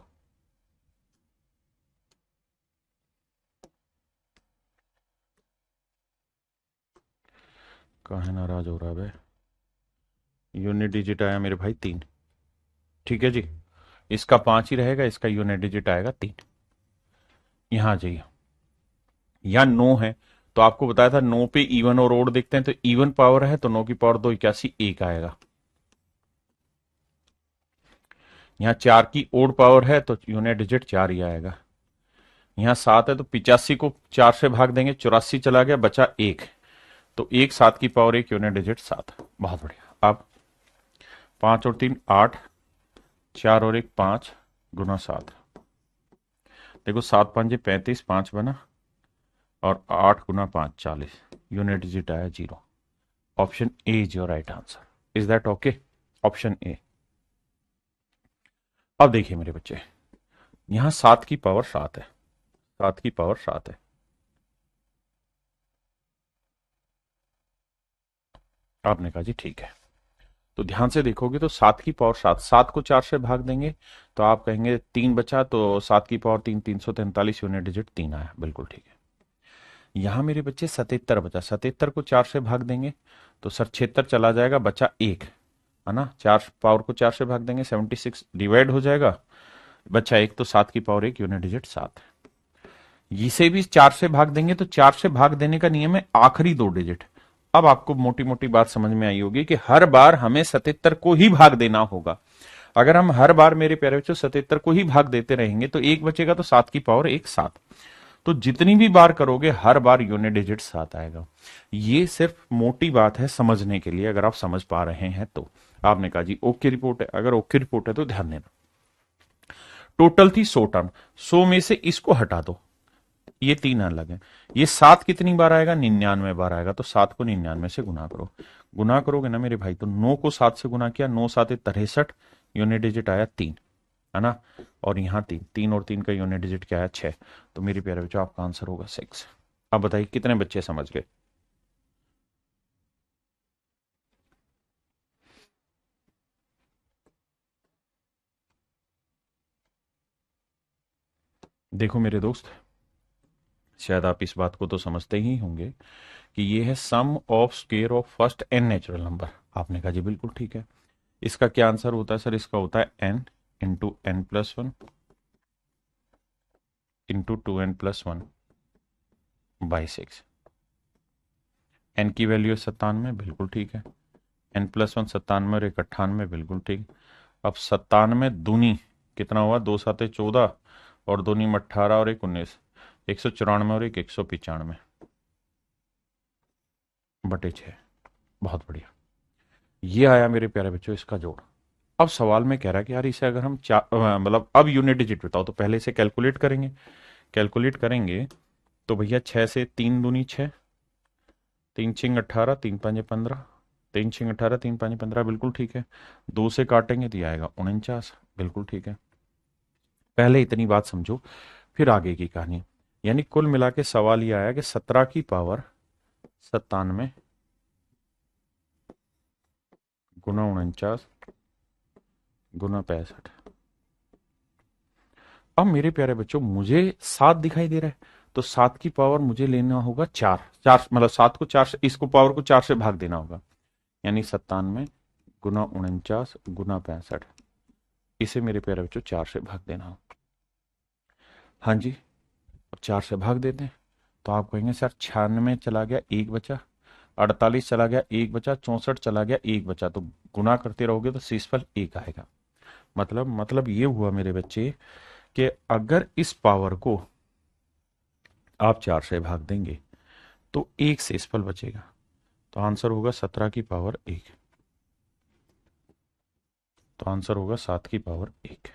कहाँ नाराज हो रहा है भाई? यूनिट डिजिट आया मेरे भाई 3। ठीक है जी, इसका 5 ही रहेगा, इसका यूनिट डिजिट आएगा 3। यहां आ जाइए, या 9 है तो आपको बताया था 9 पे इवन और ओड देखते हैं, तो इवन पावर है तो 9 की पावर 2, 81, 1 आएगा। यहाँ 4 की ओड पावर है तो यूनिट डिजिट 4 ही आएगा। यहाँ 7 है तो 85 को 4 से भाग देंगे, 84 चला गया, बचा 1, तो 1, 7 की पावर 1, यूनिट डिजिट 7। बहुत बढ़िया। अब 5 और 3 8, 4 और 1 5 गुना 7, देखो 7 5 35, 5 बना, और 8 गुना 5 40, यूनिट डिजिट आया 0। Option A is your right answer. Is that okay? Option A. अब देखिए मेरे बच्चे, यहां 7 की पावर 7 है, 7 की पावर 7 है। आपने कहा जी ठीक है, तो ध्यान से देखोगे तो 7 की पावर 7, 7 को 4 से भाग देंगे तो आप कहेंगे 3 बचा, तो 7 की पावर 3, 343, यूनिट डिजिट 3 आया। बिल्कुल ठीक है। यहां मेरे बच्चे 77 बचा, 77 को 4 से भाग देंगे तो सर 76 चला जाएगा, बचा 1, है ना। 4 पावर को 4 से भाग देंगे, 76 डिवाइड हो जाएगा, बचा 1, तो 7 की पावर 1, यूनिट डिजिट 7। इसे भी 4 से भाग देंगे तो 4 से भाग देने का नियम है आखिरी 2 डिजिट। अब आपको मोटी मोटी बात समझ में आई होगी कि हर बार हमें 77 को ही भाग देना होगा। अगर हम हर बार मेरे प्यारे बच्चों 77 को ही भाग देते रहेंगे तो एक बचेगा, तो 7 की पावर 1 7। तो जितनी भी बार करोगे हर बार यूनिट डिजिट 7 आएगा। ये सिर्फ मोटी बात है समझने के लिए, अगर आप समझ पा रहे हैं तो। आपने कहा जी ओके रिपोर्ट है, अगर ओके रिपोर्ट है तो ध्यान देना। टोटल थी 100 टर्म, 100 में से इसको हटा दो, ये 3 अलग है। ये 7 कितनी बार आएगा? 99 बार आएगा, तो 7 को 99 से गुना करो। गुना करोगे ना मेरे भाई, तो 9 को 7 से गुना किया, 9 7 63, यूनिट डिजिट आया 3, है ना। और यहाँ 3, 3 और 3 का यूनिट डिजिट क्या है 6। तो मेरे प्यारे बच्चों आपका आंसर होगा 6। अब बताइए कितने बच्चे समझ गए। देखो मेरे दोस्त, शायद आप इस बात को तो समझते ही होंगे कि ये है sum of square of first n natural number. आपने कहा जी बिल्कुल ठीक है। इसका क्या आंसर होता है सर? इसका होता है n into n plus one into 2n+1 by 6। एन की वैल्यू है 97, बिल्कुल ठीक है। n+1 97 और 1 98, बिल्कुल ठीक। अब 97 दूनी कितना हुआ? 2 7 14 और दूनी में 18 और 1 19, 194 और 1 195 बटे 6। बहुत बढ़िया, ये आया मेरे प्यारे बच्चों इसका जोड़। अब सवाल में कह रहा है कि यार इसे अगर हम चार मतलब अब यूनिट डिजिट बताओ, तो पहले इसे कैलकुलेट करेंगे। कैलकुलेट करेंगे तो भैया 6 से 3 दूनी 6, 3 छिंग 18, 3 पंजे 15, 3 छिंग 18, 3 पंजे 15, बिल्कुल ठीक है। 2 से काटेंगे तो ये आएगा 49, बिल्कुल ठीक है। पहले इतनी बात समझो, फिर आगे की कहानी। यानी कुल मिला के सवाल ये आया कि 17 की पावर 97 गुना 49 गुना 65। अब मेरे प्यारे बच्चों मुझे 7 दिखाई दे रहा है, तो 7 की पावर मुझे लेना होगा 4, 4 मतलब 7 को 4 से, इसको पावर को 4 से भाग देना होगा। यानी 97 गुना 49 गुना 65, इसे मेरे प्यारे बच्चों 4 से भाग देना होगा। हाँ जी, अब 4 से भाग देते हैं तो आप कहेंगे सर 96 चला गया, एक बचा। 48 चला गया, एक बचा। 64 चला गया, एक बचा। तो गुना करते रहोगे तो शेषफल 1 आएगा। मतलब ये हुआ मेरे बच्चे कि अगर इस पावर को आप 4 से भाग देंगे तो एक शेषफल बचेगा। तो आंसर होगा 17 की पावर 1। तो आंसर होगा 7 की power 1।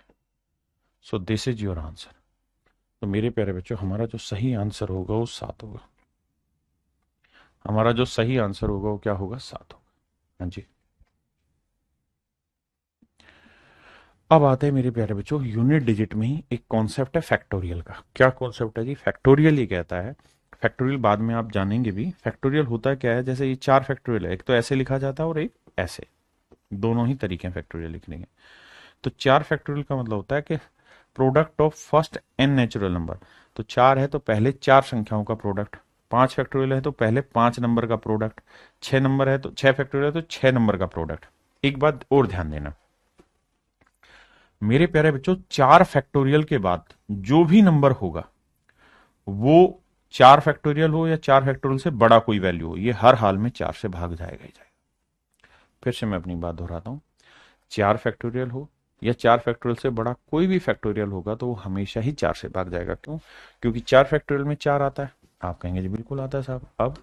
So this is your answer. तो मेरे प्यारे बच्चों हमारा जो सही आंसर होगा वो 7 होगा। हमारा जो सही आंसर होगा वो क्या होगा? 7 होगा। हाँ जी। अब आते हैं मेरे प्यारे बच्चों यूनिट डिजिट में ही एक कॉन्सेप्ट है फैक्टोरियल का। क्या कॉन्सेप्ट है जी? फैक्टोरियल ये कहता है, फैक्टोरियल बाद में आप जानेंगे भी। फैक्टोरियल होता है क्या है? जैसे ये 4 फैक्टोरियल है, एक तो ऐसे लिखा जाता है और एक ऐसे, दोनों ही तरीके हैं फैक्टोरियल लिखने के। तो 4 फैक्टोरियल का मतलब होता है कि product of first n natural number. तो 4 है तो पहले 4 संख्याओं का प्रोडक्ट। 5 फैक्टोरियल है तो पहले 5 नंबर का प्रोडक्ट। 6 नंबर है तो 6 फैक्टोरियल है तो 6 नंबर का प्रोडक्ट। एक बात और ध्यान देना मेरे प्यारे बच्चों, 4 फैक्टोरियल के बाद जो भी नंबर होगा वो 4 फैक्टोरियल हो या 4 फैक्टोरियल से बड़ा कोई वैल्यू हो, ये हर हाल में 4 से भाग जाएगा ही जाएगा। फिर से मैं अपनी बात दोहराता हूं, 4 फैक्टोरियल हो या 4 फैक्टोरियल से बड़ा कोई भी फैक्टोरियल होगा तो वो हमेशा ही 4 से भाग जाएगा। क्यों? क्योंकि 4 फैक्टोरियल में 4 आता है। आप कहेंगे जी बिल्कुल आता है साहब। अब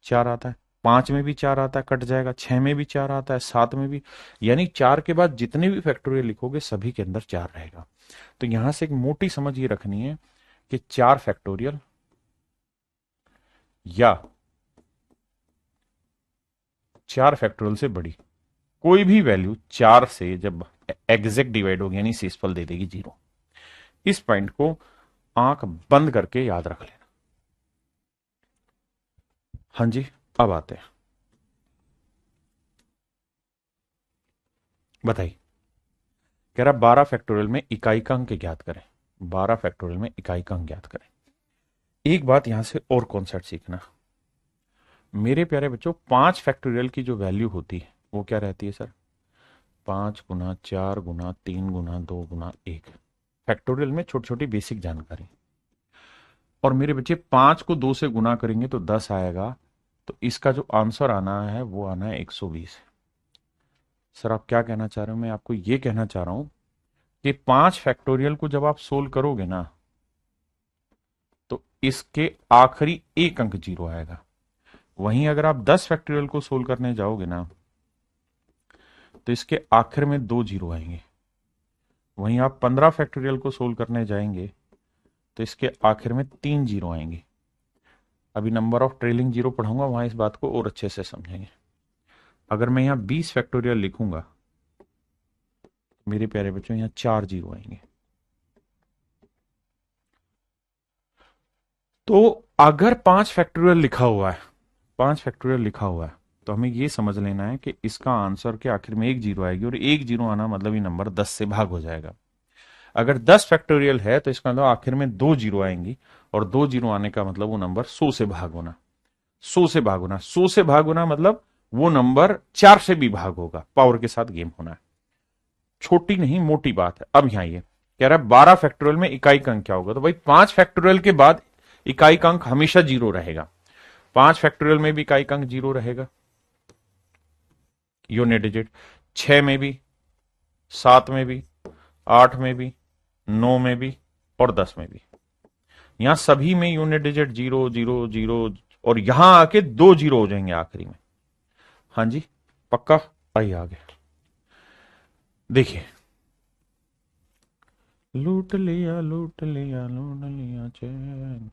4 आता है, 5 में भी 4 आता है, कट जाएगा। 6 में भी 4 आता है, 7 में भी। यानी 4 के बाद जितने भी फैक्टोरियल लिखोगे सभी के अंदर 4 रहेगा। तो यहां से एक मोटी समझ ये रखनी है कि 4 फैक्टोरियल या 4 फैक्टोरियल से बड़ी कोई भी वैल्यू 4 से जब एग्जैक्ट डिवाइड होगी यानी शेषफल दे देगी 0। इस पॉइंट को आंख बंद करके याद रख लेना। हाँ जी, अब आते हैं, बताइए। कह रहा 12 फैक्टोरियल में इकाई का अंक ज्ञात करें। 12 फैक्टोरियल में इकाई का अंक ज्ञात करें। एक बात यहां से और कॉन्सेप्ट सीखना मेरे प्यारे बच्चों, 5 फैक्टोरियल की जो वैल्यू होती है वो क्या रहती है सर? 5 गुना 4 गुना 3 गुना 2 गुना 1। फैक्टोरियल में छोटी छोटी बेसिक जानकारी। और मेरे बच्चे 5 को 2 से गुना करेंगे तो 10 आएगा। तो इसका जो आंसर आना है वो आना है 120। सर आप क्या कहना चाह रहे हो? मैं आपको ये कहना चाह रहा हूं कि 5 फैक्टोरियल को जब आप सोल्व करोगे ना तो इसके आखिरी एक अंक 0 आएगा। वहीं अगर आप 10 फैक्टोरियल को सोल्व करने जाओगे ना तो इसके आखिर में 2 0 आएंगे। वहीं आप 15 फैक्टोरियल को सोल्व करने जाएंगे तो इसके आखिर में 3 0 आएंगे। अभी नंबर ऑफ ट्रेलिंग जीरो पढ़ाऊंगा, वहां इस बात को और अच्छे से समझेंगे। अगर मैं यहाँ 20 फैक्टोरियल लिखूंगा, मेरे प्यारे बच्चों यहाँ 4 जीरो आएंगे। तो अगर 5 फैक्टोरियल लिखा हुआ है, 5 फैक्टोरियल लिखा हुआ है, तो हमें ये समझ लेना है कि इसका आंसर के आखिर में एक जीरो आएगी, और एक जीरो आना मतलब ये नंबर 10 से भाग हो जाएगा। अगर 10 फैक्टोरियल है तो इसका मतलब आखिर में 2 जीरो आएंगी, और 2 जीरो आने का मतलब वो नंबर 100 से भाग होना। 100 से भाग होना, 100 से भाग होना मतलब वो नंबर 4 से भी भाग होगा। पावर के साथ गेम होना है, छोटी नहीं मोटी बात है। अब यहां ये कह रहा है 12 फैक्टोरियल में इकाई का अंक क्या होगा, तो भाई 5 फैक्टोरियल के बाद इकाई का अंक हमेशा जीरो रहेगा। 5 फैक्टोरियल में भी इकाई का अंक जीरो रहेगा, यूनिट डिजिट। 6 में भी, 7 में भी, 8 में भी, 9 में भी, और 10 में भी। यहां सभी में unit digit zero zero zero, और यहां आके 2 जीरो हो जाएंगे आखिरी में। हाँ जी पक्का, आइए आगे देखिए। लूट लिया लूट लिया लूट लिया चैन।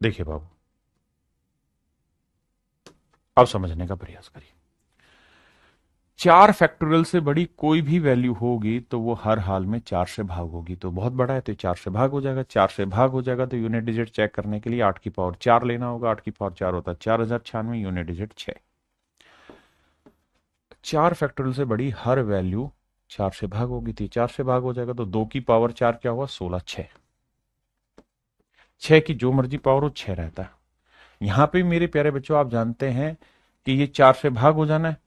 देखिए बाबू, अब समझने का प्रयास करिए। 4 फैक्टोरियल से बड़ी कोई भी वैल्यू होगी तो वो हर हाल में 4 से भाग होगी। तो बहुत बड़ा है तो 4 से भाग हो जाएगा। 4 से भाग हो जाएगा तो यूनिट डिजिट चेक करने के लिए 8 की पावर 4 लेना होगा। 8 की पावर 4 होता है 4096, यूनिट डिजिट 6। 4 फैक्टोरियल से बड़ी हर वैल्यू 4 से भाग होगी थी, 4 से भाग हो जाएगा तो 2 की पावर 4 क्या हुआ, 16। 6 की जो मर्जी पावर हो 6 रहता है। यहां पे मेरे प्यारे बच्चों आप जानते हैं कि ये 4 से भाग हो जाना है,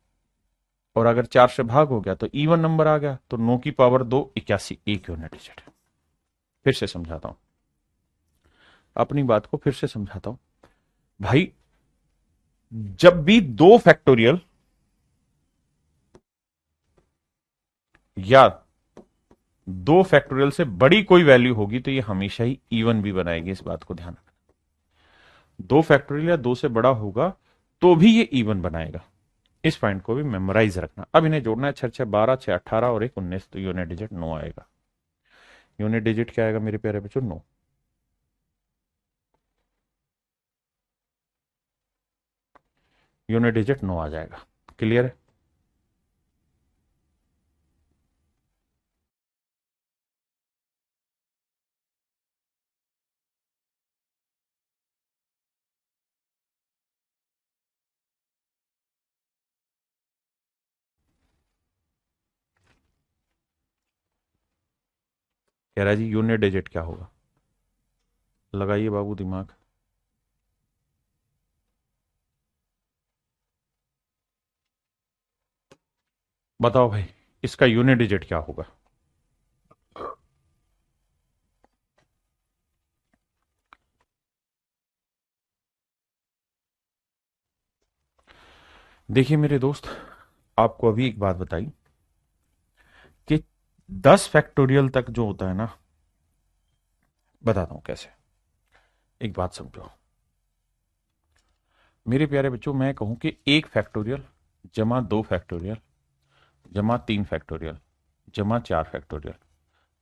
और अगर 4 से भाग हो गया तो इवन नंबर आ गया, तो 9 की पावर 2 81, एक यूनिट डिजिट। फिर से समझाता हूं, अपनी बात को फिर से समझाता हूं भाई। जब भी 2 फैक्टोरियल या 2 फैक्टोरियल से बड़ी कोई वैल्यू होगी तो ये हमेशा ही इवन भी बनाएगी, इस बात को ध्यान रखना। 2 फैक्टोरियल या 2 से बड़ा होगा तो भी ये इवन बनाएगा, इस पॉइंट को भी मेमोराइज रखना। अब इन्हें जोड़ना है, 6 6 12, 6 18 और 1 19, तो यूनिट डिजिट 9 आएगा। यूनिट डिजिट क्या आएगा मेरे प्यारे बच्चों, 9। यूनिट डिजिट 9 आ जाएगा। क्लियर है? कह रहा है जी यूनिट डिजिट क्या होगा, लगाइए बाबू दिमाग। बताओ भाई, इसका यूनिट डिजिट क्या होगा। देखिए मेरे दोस्त, आपको अभी एक बात बताई कि 10 फैक्टोरियल तक जो होता है ना, बताता हूं कैसे। एक बात समझो मेरे प्यारे बच्चों, मैं कहूं कि 1 फैक्टोरियल जमा 2 फैक्टोरियल जमा 3 फैक्टोरियल जमा 4 फैक्टोरियल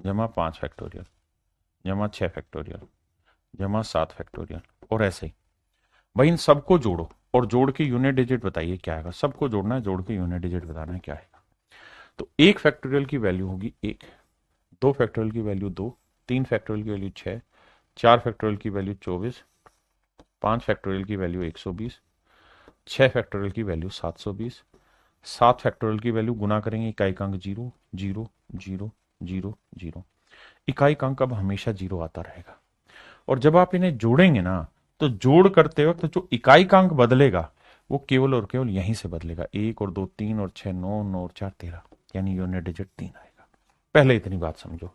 जमा 5 फैक्टोरियल जमा 6 फैक्टोरियल जमा 7 फैक्टोरियल, और ऐसे ही। भाई इन सबको जोड़ो और जोड़ के यूनिट डिजिट बताइए क्या आएगा। सबको जोड़ना है, जोड़ के यूनिट डिजिट बताना है क्या आएगा। तो 1 फैक्टोरियल की वैल्यू होगी 1, 2 फैक्टोरियल की वैल्यू 2, 3 फैक्टोरियल की वैल्यू 6, 4 फैक्टोरियल की वैल्यू 24, 5 फैक्टोरियल की वैल्यू 120, 6 फैक्टोरियल की वैल्यू 720, 7 फैक्टोरियल की वैल्यू गुना करेंगे इकाई का अंक 0 0 0 0 0। इकाई का अंक अब हमेशा 0 आता रहेगा। और जब आप इन्हें जोड़ेंगे ना, तो जोड़ करते वक्त जो इकाई का अंक बदलेगा वो केवल और केवल यहीं से बदलेगा। 1 और 2 3 और 6 9, 9 और 4 13, यानी यूनिट डिजिट 3 आएगा। पहले इतनी बात समझो।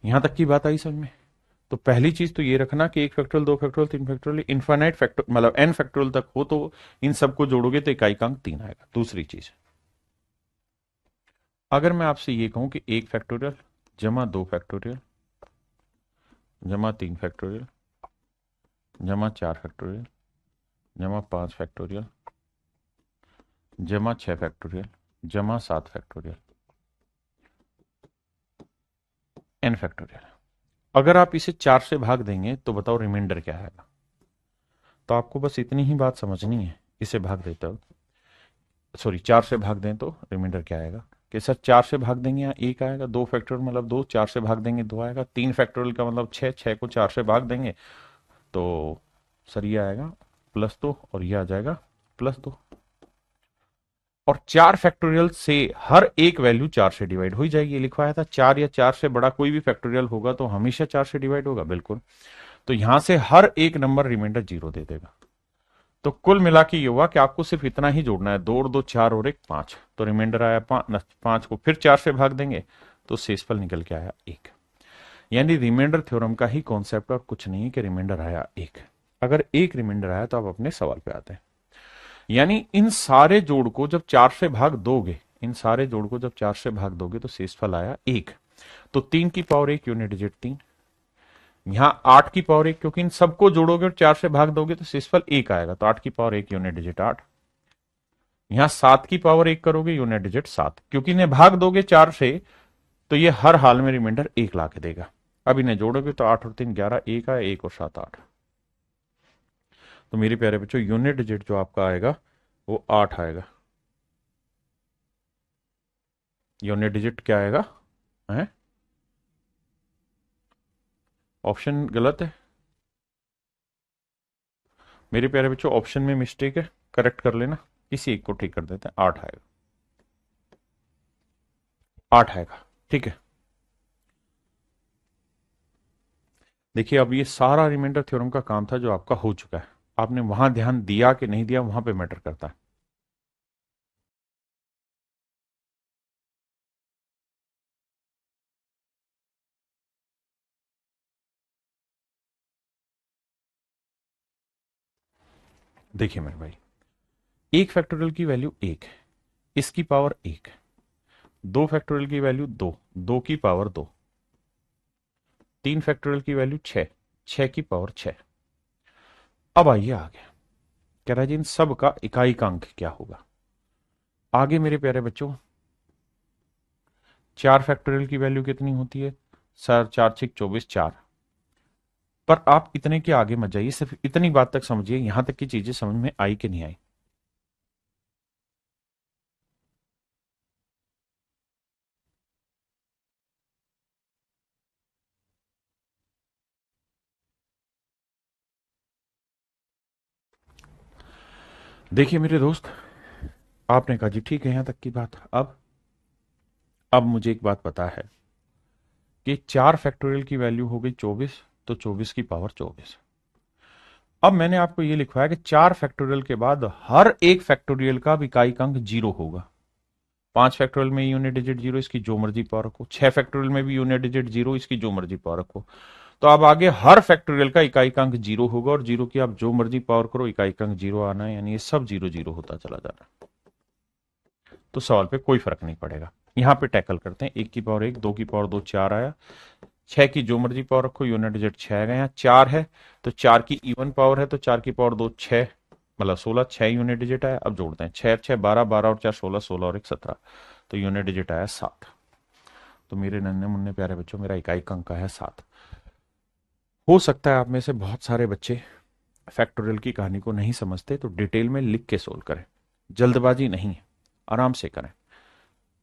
यहां तक की बात आई समझ में? तो पहली चीज तो ये रखना कि 1 factorial 2 factorial 3 factorial infinite factor मतलब n फैक्टोरियल तक हो तो इन सबको जोड़ोगे तो इकाई का अंक 3 आएगा। दूसरी चीज, अगर मैं आपसे ये कहूं कि 1 फैक्टोरियल जमा 2 फैक्टोरियल जमा 3 फैक्टोरियल जमा 4 फैक्टोरियल जमा 5 फैक्टोरियल जमा 6 फैक्टोरियल जमा 7 फैक्टोरियल n फैक्टोरियल। अगर आप इसे 4 से भाग देंगे तो बताओ रिमाइंडर क्या आएगा। तो आपको बस इतनी ही बात समझनी है, इसे भाग देते हो, सॉरी 4 से भाग दें तो रिमाइंडर क्या आएगा कि सर 4 से भाग देंगे यहाँ 1 आएगा, 2 फैक्टोरियल मतलब 2, 4 से भाग देंगे 2 आएगा, 3 फैक्टोरियल का मतलब 6, 6 को 4 से भाग देंगे तो सर ये आएगा +2 और ये आ जाएगा +2। और 4 फैक्टोरियल से हर एक वैल्यू 4 से डिवाइड हो ही जाएगी। लिखवाया था 4 या 4 से बड़ा कोई भी फैक्टोरियल होगा तो हमेशा 4 से डिवाइड होगा, बिल्कुल। तो यहां से हर एक नंबर रिमाइंडर 0 दे देगा। तो कुल मिला के ये हुआ कि आपको सिर्फ इतना ही जोड़ना है, 2 और 2 4 और 1 5। तो रिमाइंडर आया 5 को फिर 4 से भाग देंगे तो शेषफल निकल के आया 1। यानी रिमाइंडर थ्योरम का ही कॉन्सेप्ट और कुछ नहीं कि रिमाइंडर आया 1। अगर 1 रिमाइंडर आया तो आप अपने सवाल पे आते हैं। यानी इन सारे जोड़ को जब 4 से भाग दोगे, इन सारे जोड़ को जब 4 से भाग दोगे तो शेषफल आया 1। तो 3 की पावर 1 यूनिट डिजिट 3, यहां 8 की पावर 1, क्योंकि इन सबको जोड़ोगे और 4 से भाग दोगे तो शेषफल 1 आएगा, तो 8 की पावर 1 यूनिट डिजिट 8। यहां 7 की पावर 1 करोगे यूनिट डिजिट 7, क्योंकि इन्हें भाग दोगे 4 से तो ये हर हाल में रिमाइंडर 1 ला के देगा। अब इन्हें जोड़ोगे तो 8 और 3 11, 1 आया, 1 और 7 8। तो मेरे प्यारे बच्चों यूनिट डिजिट जो आपका आएगा वो 8 आएगा। यूनिट डिजिट क्या आएगा है? ऑप्शन गलत है मेरे प्यारे बच्चों, ऑप्शन में मिस्टेक है, करेक्ट कर लेना, किसी एक को ठीक कर देते हैं। 8 आएगा, 8 आएगा, ठीक है। देखिए अब ये सारा रिमाइंडर थ्योरम का काम था जो आपका हो चुका है। आपने वहां ध्यान दिया कि नहीं दिया वहां पे मैटर करता है। देखिए मेरे भाई, 1 फैक्टोरियल की वैल्यू 1, इसकी पावर 1, 2 फैक्टोरियल की वैल्यू 2, 2 की पावर 2, 3 फैक्टोरियल की वैल्यू 6, 6 की पावर 6। अब आइए आगे, कह रहा है जी इन सब का इकाई का अंक क्या होगा। आगे मेरे प्यारे बच्चों 4 फैक्टोरियल की वैल्यू कितनी होती है सर? 4 6 24 4। पर आप इतने के आगे मत जाइए, सिर्फ इतनी बात तक समझिए, यहां तक की चीजें समझ में आई कि नहीं आई। देखिए मेरे दोस्त, आपने कहा जी ठीक है यहां तक की बात। अब मुझे एक बात पता है कि 4 फैक्टोरियल की वैल्यू हो गई 24, तो 24 की पावर 24। अब मैंने आपको यह लिखवाया कि 4 फैक्टोरियल के बाद हर एक फैक्टोरियल का इकाई का अंक 0 होगा। 5 फैक्टोरियल में यूनिट डिजिट 0, इसकी जो मर्जी पावर रखो। 6 फैक्टोरियल में भी यूनिट डिजिट 0, इसकी जो मर्जी पावर रखो। तो अब आगे हर फैक्टोरियल का इकाई का अंक 0 होगा, और 0 की आप जो मर्जी पावर करो इकाई का अंक 0 आना है, यानी ये सब 0 0 होता चला जा रहा है। तो सवाल पे कोई फर्क नहीं पड़ेगा। यहां पे टैकल करते हैं। 1 की पावर 1, 2 की पावर 2 4 आया, 6 की जो मर्जी पावर रखो, यूनिट डिजिट 6 आएगा। यहाँ 4 है तो 4 की इवन पावर है, तो 4 की पावर 2 6, मतलब 16, 6 यूनिट डिजिट आया। अब जोड़ते हैं 6 6 12, 12 और 4 16, 16 और 1 17, तो यूनिट डिजिट आया 7। तो मेरे नन्हे मुन्ने प्यारे बच्चों मेरा इकाई का अंक है 7। हो सकता है आप में से बहुत सारे बच्चे फैक्टोरियल की कहानी को नहीं समझते, तो डिटेल में लिख के सोल्व करें, जल्दबाजी नहीं है, आराम से करें।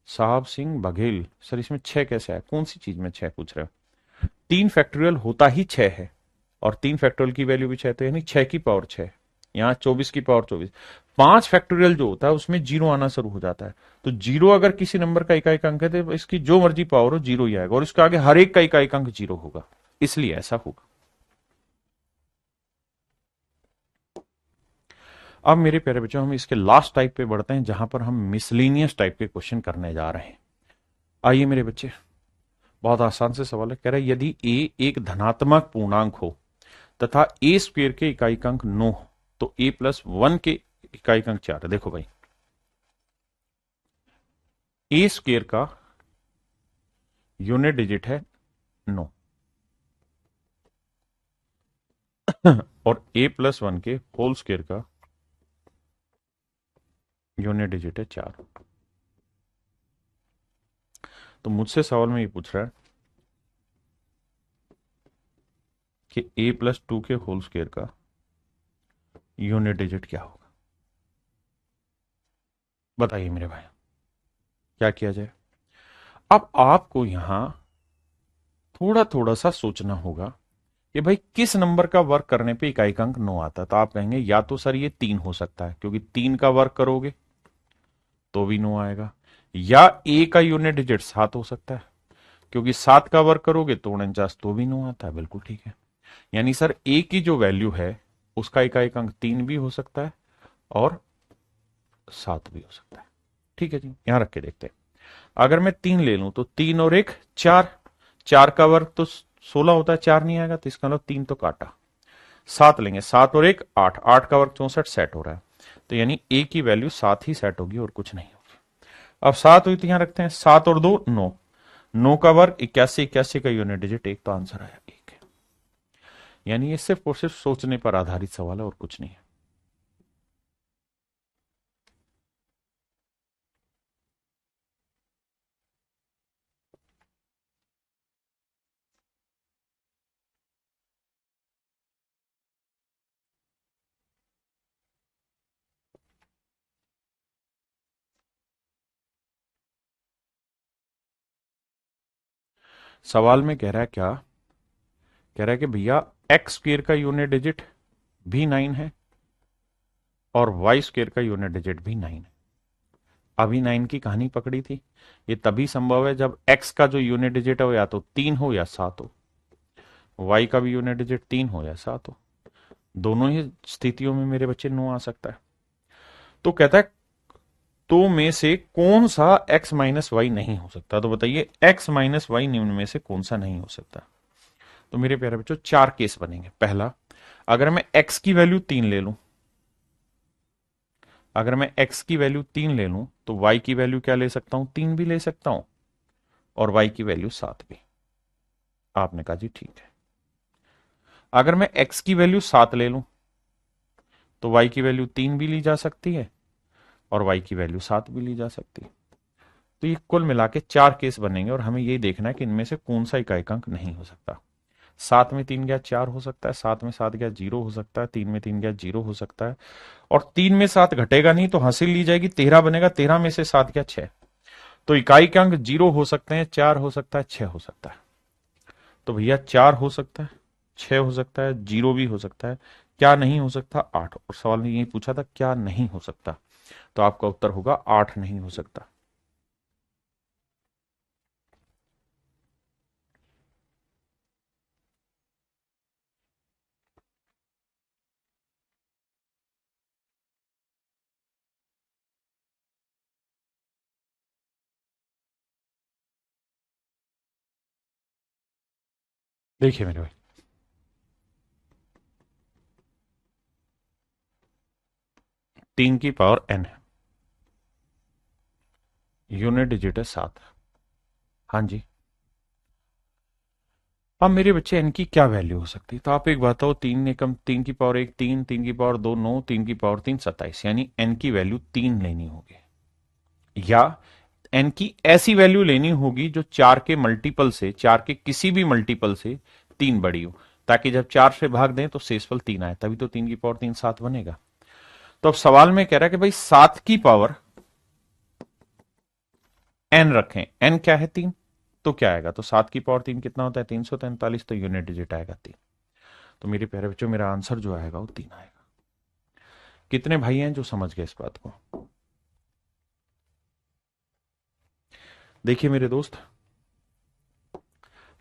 साहब सिंह बघेल, सर इसमें 6 कैसे आया? कौन सी चीज में 6 पूछ रहे हो? 3 फैक्टोरियल होता ही 6 है, और 3 फैक्टोरियल की वैल्यू भी 6, तो यानी 6 की पावर 6, यहाँ 24 की पावर 24। 5 फैक्टोरियल जो होता है उसमें 0 आना शुरू हो जाता है, तो 0 अगर किसी नंबर का इकाई का अंक है तो इसकी जो मर्जी पावर हो 0 ही आएगा, और इसके आगे हर एक का इकाई का अंक 0 होगा, इसलिए ऐसा होगा। अब मेरे प्यारे बच्चों हम इसके लास्ट टाइप पे बढ़ते हैं, जहां पर हम मिसलिनियस टाइप के क्वेश्चन करने जा रहे हैं। आइए मेरे बच्चे, बहुत आसान से सवाल है। कह रहा है यदि ए एक धनात्मक पूर्णांक हो तथा ए स्क्वेयर के इकाई का अंक 9 हो तो ए प्लस 1 के इकाई का अंक 4 है। देखो भाई, ए स्क्वेयर का यूनिट डिजिट है 9 और a+1 के होल स्क्वायर का यूनिट डिजिट है 4। तो मुझसे सवाल में ये पूछ रहा है कि a+2 के होल स्क्वायर का यूनिट डिजिट क्या होगा। बताइए मेरे भाई, क्या किया जाए। अब आपको यहां थोड़ा थोड़ा सा सोचना होगा कि भाई किस नंबर का वर्क करने पे इकाई का अंक 9 आता है। तो आप कहेंगे या तो सर ये 3 हो सकता है, क्योंकि 3 का वर्क करोगे तो भी 9 आएगा, या ए का यूनिट डिजिट 7 हो सकता है, क्योंकि 7 का वर्क करोगे तो 49 तो भी 9 आता है। बिल्कुल ठीक है। यानी सर ए की जो वैल्यू है उसका इकाई का अंक 3 भी हो सकता है और 7 भी हो सकता है। ठीक है जी, यहां रख के देखते हैं। अगर मैं 3 ले लूं तो 3 और 1 4, 4 का वर्ग तो 16 होता है, 4 नहीं आएगा, तो इसका मतलब 3 तो काटा। 7 लेंगे, 7 और 1 8, 8 का वर्ग 64 सेट हो रहा है। तो यानी ए की वैल्यू 7 ही सेट होगी और कुछ नहीं होगी। अब 7 हुई तो यहां रखते हैं, 7 और 2 9, 9 का वर्ग 81, 81 का यूनिट डिजिट 1, तो आंसर आया 1 है। यानी ये सिर्फ और सिर्फ सोचने पर आधारित सवाल है और कुछ नहीं है। सवाल में कह रहा है क्या, कह रहा है कि भैया एक्स स्क्वेयर का यूनिट डिजिट भी 9 है और वाई स्क्वेयर का यूनिट डिजिट भी 9 है। अभी 9 की कहानी पकड़ी थी। ये तभी संभव है जब एक्स का जो यूनिट डिजिट है वो या तो 3 हो या 7 हो, वाई का भी यूनिट डिजिट 3 हो या 7 हो। दोनों ही स्थितियों में मेरे बच्चे 9 आ सकता है। तो कहता है तो में से कौन सा x माइनस वाई नहीं हो सकता। तो बताइए x माइनस वाई निम्न में से कौन सा नहीं हो सकता। तो मेरे प्यारे बच्चों 4 केस बनेंगे। पहला, अगर मैं x की वैल्यू 3 ले लूं, अगर मैं x की वैल्यू 3 ले लूं तो y की वैल्यू क्या ले सकता हूं, 3 भी ले सकता हूं, और y की वैल्यू 7 भी। आपने कहा जी ठीक है। अगर मैं x की वैल्यू 7 ले लूं तो y की वैल्यू 3 भी ली जा सकती है और y की वैल्यू 7 भी ली जा सकती है। तो ये कुल मिला के 4 केस बनेंगे और हमें ये देखना है कि इनमें से कौन सा इकाई का अंक नहीं हो सकता। 7 में 3 गया 4 हो सकता है, 7 में 7 गया 0 हो सकता है, 3 में 3 गया 0 हो सकता है, और 3 में 7 घटेगा नहीं तो हासिल ली जाएगी, 13 बनेगा, 13 में से 7 गया 6। तो इकाई के अंक 0 हो सकते हैं, 4 हो सकता है, 6 हो सकता है। तो भैया 4 हो सकता है, 6 हो सकता है, 0 भी हो सकता है। क्या नहीं हो सकता, 8। और सवाल ने यही पूछा था क्या नहीं हो सकता, तो आपका उत्तर होगा 8 नहीं हो सकता। देखिए मेरे भाई, 3 की पावर n है, यूनिट डिजिट है 7। हाँ जी। अब मेरे बच्चे n की क्या वैल्यू हो सकती है। तो आप एक बात हो, 3 एकम, 3 की पावर 1 3, 3 की पावर 2 9, 3 की पावर 3 27, यानी n की वैल्यू 3 लेनी होगी, या n की ऐसी वैल्यू लेनी होगी जो 4 के मल्टीपल से, 4 के किसी भी मल्टीपल से 3 बड़ी हो, ताकि जब 4 से भाग दें तो शेषफल 3 आए, तभी तो 3 की पावर 3 7 बनेगा। तो अब सवाल में कह रहा है कि भाई 7 की पावर n रखें, n क्या है 3, तो क्या आएगा, तो 7 की पावर 3 कितना होता है 343, तो यूनिट डिजिट आएगा 3। तो मेरे प्यारे बच्चों मेरा आंसर जो आएगा वो 3 आएगा। कितने भाई हैं जो समझ गए इस बात को। देखिए मेरे दोस्त,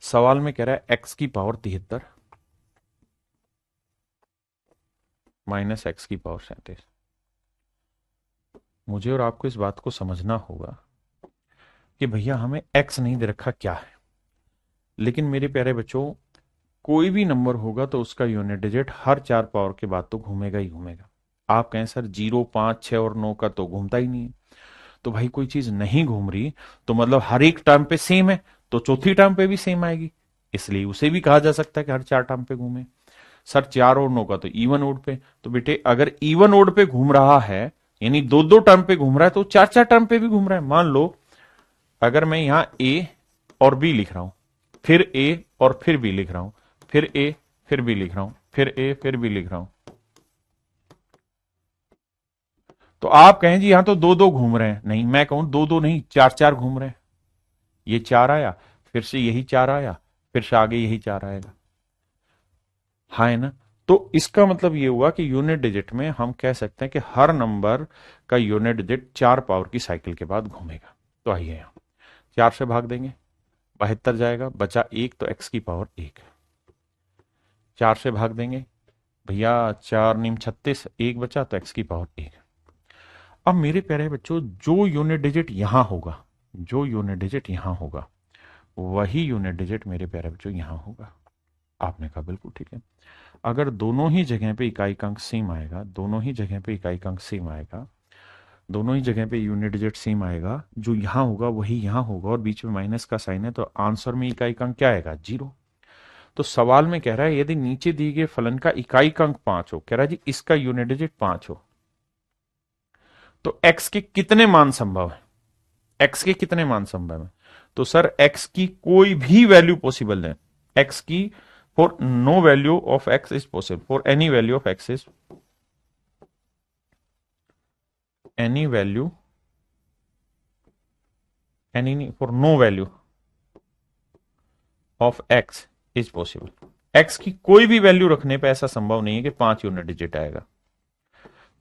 सवाल में कह रहा है x की पावर 73 माइनस x की पावर 37। मुझे और आपको इस बात को समझना होगा कि भैया हमें x नहीं दे रखा क्या है, लेकिन मेरे प्यारे बच्चों कोई भी नंबर होगा तो उसका यूनिट डिजिट हर 4 पावर के बाद तो घूमेगा ही घूमेगा। आप कहें सर 0 5 6 और 9 का तो घूमता ही नहीं है। तो भाई कोई चीज नहीं घूम रही तो मतलब हर एक टर्म पे सेम है, तो चौथी टर्म पे भी सेम आएगी, इसलिए उसे भी कहा जा सकता है कि हर 4 टर्म पे घूमे। सर 4 और 9 का तो इवन ओड पे, तो बेटे अगर इवन ओड पे घूम रहा है यानी 2-2 टर्म पे घूम रहा है तो 4-4 टर्म पे भी घूम रहा है। मान लो अगर मैं यहां ए और बी लिख रहा हूं, फिर ए और फिर बी लिख रहा हूं, फिर ए फिर बी लिख रहा हूं, फिर ए फिर बी लिख रहा हूं, तो आप कहें जी यहां तो 2-2 घूम रहे हैं। नहीं, मैं कहूं 2-2 नहीं, 4-4 घूम रहे हैं। ये 4 आया, फिर से यही 4 आया, फिर से आगे यही 4 आएगा। हाँ है ना। तो इसका मतलब ये हुआ कि यूनिट डिजिट में हम कह सकते हैं कि हर नंबर का यूनिट डिजिट 4 पावर की साइकिल के बाद घूमेगा। तो आइए यहां 4 से भाग देंगे, 72 जाएगा, बचा 1 तो x की पावर 1। 4 से भाग देंगे भैया, 4 नीम 36, 1 बचा तो x की पावर 1। अब मेरे प्यारे बच्चों, जो यूनिट डिजिट यहां होगा, जो यूनिट डिजिट यहां होगा वही यूनिट डिजिट मेरे प्यारे बच्चों यहां होगा। आपने कहा बिल्कुल ठीक है। अगर दोनों ही जगह पे इकाई का अंक सेम आएगा, दोनों ही जगह पे इकाई का अंक सेम आएगा, दोनों ही जगह पे यूनिट डिजिट सेम आएगा, जो यहां होगा वही यहां होगा और बीच में माइनस का साइन है, तो आंसर में इकाई का अंक क्या आएगा? 0। तो सवाल में कह रहा है यदि नीचे दिए गए फलन का इकाई का अंक 5 हो, कह रहा है जी इसका यूनिट डिजिट 5 हो, तो x के कितने मान संभव है? x के कितने मान संभव है? तो सर x की कोई भी वैल्यू पॉसिबल है। x की for no value of x is possible, for any value of x is, any value, any for no value of x is possible. x की कोई भी वैल्यू रखने पे ऐसा संभव नहीं है कि 5 यूनिट डिजिट आएगा,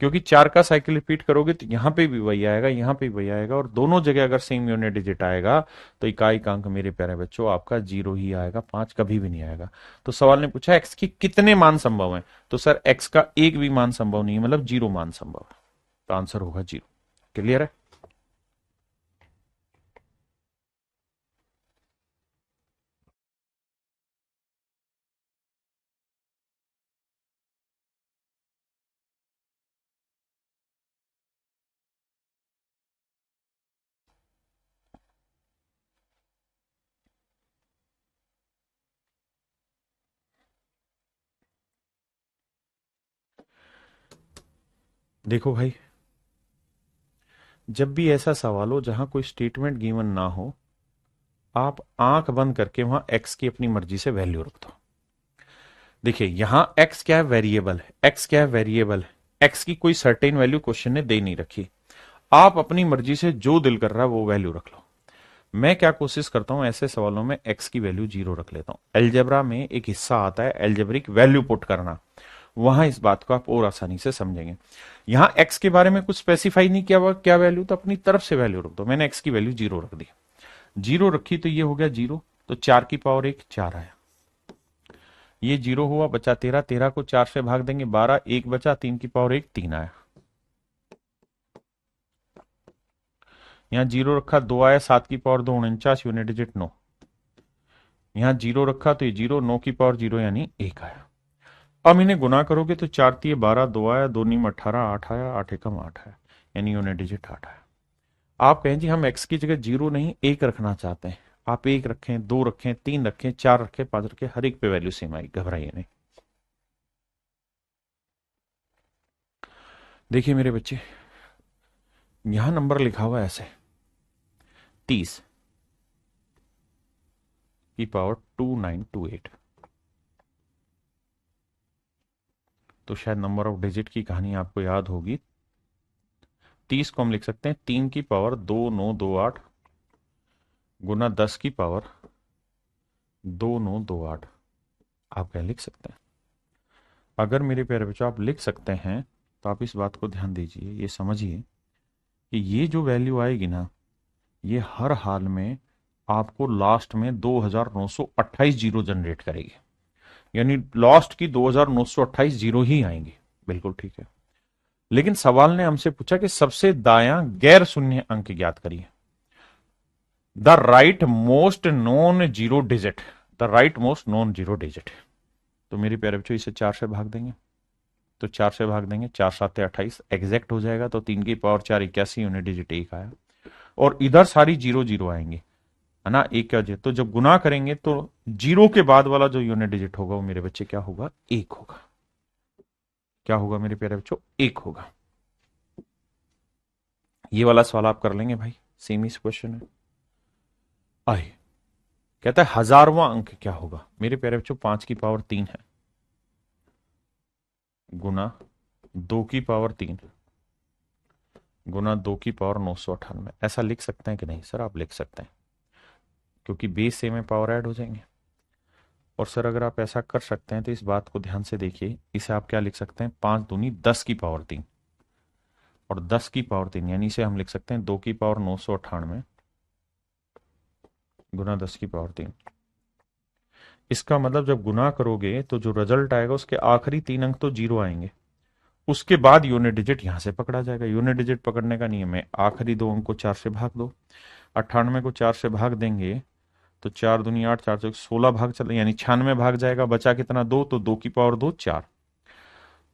क्योंकि 4 का साइकिल रिपीट करोगे तो यहां पे भी वही आएगा, यहां पे भी वही आएगा, और दोनों जगह अगर सेम यूनिट डिजिट आएगा तो इकाई का अंक मेरे प्यारे बच्चों आपका 0 ही आएगा, 5 कभी भी नहीं आएगा। तो सवाल ने पूछा x की कितने मान संभव है, तो सर x का एक भी मान संभव नहीं है, मतलब 0 मान संभव है, तो आंसर होगा 0। क्लियर है? देखो भाई, जब भी ऐसा सवाल हो जहां कोई स्टेटमेंट गिवन ना हो, आप आंख बंद करके वहां x की अपनी मर्जी से वैल्यू रख दो। देखिए यहां x क्या है? वेरिएबल है। x क्या है? वेरिएबल है। x की कोई सर्टेन वैल्यू क्वेश्चन ने दे नहीं रखी, आप अपनी मर्जी से जो दिल कर रहा है वो वैल्यू रख लो। मैं क्या कोशिश करता हूं ऐसे सवालों में, x की वैल्यू 0 रख लेता हूं। एलजेब्रा में एक हिस्सा आता है एलजेब्रिक वैल्यू पुट करना, वहां इस बात को आप और आसानी से समझेंगे। यहां x के बारे में कुछ स्पेसिफाई नहीं किया हुआ क्या वैल्यू, तो अपनी तरफ से वैल्यू रख दो। मैंने x की वैल्यू 0 रख दी, 0 रखी तो ये हो गया 0, तो 4 की पावर 1 4 आया, ये 0 हुआ, बचा 13, 13 को 4 से भाग देंगे 12, 1 बचा, 3 की पावर 1 3 आया। यहां 0 रखा 2 आया, 7 की पावर 2 49, यूनिट डिजिट 9। यहां 0 रखा तो ये 0, 9 की पावर 0 यानी 1 आया। अब इन्हें गुना करोगे तो 4 3 12, 2 आया, 2 नीम 18, 8 आया, 8 एकम 8 आया, यानी यूनिट डिजिट 8 आया। आप कहें जी हम x की जगह 0 नहीं 1 रखना चाहते हैं, आप 1 रखें, 2 रखें, 3 रखें, 4 रखें, 5 रखें, हर एक पे वैल्यू सेम आएगी, घबराइए नहीं। देखिए मेरे बच्चे, यहां नंबर लिखा हुआ है ऐसे 30 की पावर 2928, तो शायद नंबर ऑफ डिजिट की कहानी आपको याद होगी। 30 को हम लिख सकते हैं 3 की पावर 2928 गुना 10 की पावर 2928, आप क्या लिख सकते हैं? अगर मेरे प्यारे बच्चों आप लिख सकते हैं तो आप इस बात को ध्यान दीजिए, ये समझिए कि ये जो वैल्यू आएगी ना, ये हर हाल में आपको लास्ट में 2928 जीरो जनरेट करेगी, यानी लास्ट की 2928 जीरो ही आएंगी। बिल्कुल ठीक है। लेकिन सवाल ने हमसे पूछा कि सबसे दायां गैर शून्य अंक ज्ञात करिए, the right most non zero digit, the right most non zero digit. तो मेरे प्यारे बच्चों इसे 4 से भाग देंगे, तो 4 से भाग देंगे, 4 7 28 एग्जैक्ट हो जाएगा, तो 3 की पावर 4 81, यूनिट डिजिट 1 आया, और इधर सारी जीरो जीरो आएंगे, है ना, एक क्या डिजिट, तो जब गुना करेंगे तो जीरो के बाद वाला जो यूनिट डिजिट होगा वो मेरे बच्चे क्या होगा, एक होगा। क्या होगा मेरे प्यारे बच्चों, एक होगा। ये वाला सवाल आप कर लेंगे भाई, सेम ही क्वेश्चन है। आइए, कहता है हजारवां अंक क्या होगा मेरे प्यारे बच्चों, 5 की पावर 3 है, गुना 2 की पावर 3 गुना 2 की पावर 998। ऐसा लिख सकते हैं कि नहीं सर, आप लिख सकते हैं, क्योंकि बेस से में पावर ऐड हो जाएंगे। और सर अगर आप ऐसा कर सकते हैं तो इस बात को ध्यान से देखिए, इसे आप क्या लिख सकते हैं, 5 दूनी 10 की पावर 3, और 10 की पावर 3 यानी इसे हम लिख सकते हैं 2 की पावर 998 गुना 10 की पावर 3। इसका मतलब जब गुना करोगे तो जो रिजल्ट आएगा उसके आखिरी 3 अंक तो जीरो आएंगे, उसके बाद यूनिट डिजिट यहां से पकड़ा जाएगा। यूनिट डिजिट पकड़ने का नियम है, आखिरी 2 अंक को 4 से भाग दो। 98 को 4 से भाग देंगे तो 4 दूनी 8, 4 से 16 भाग चले, यानी 96 भाग जाएगा, बचा कितना, 2, तो 2 की पावर 2 4।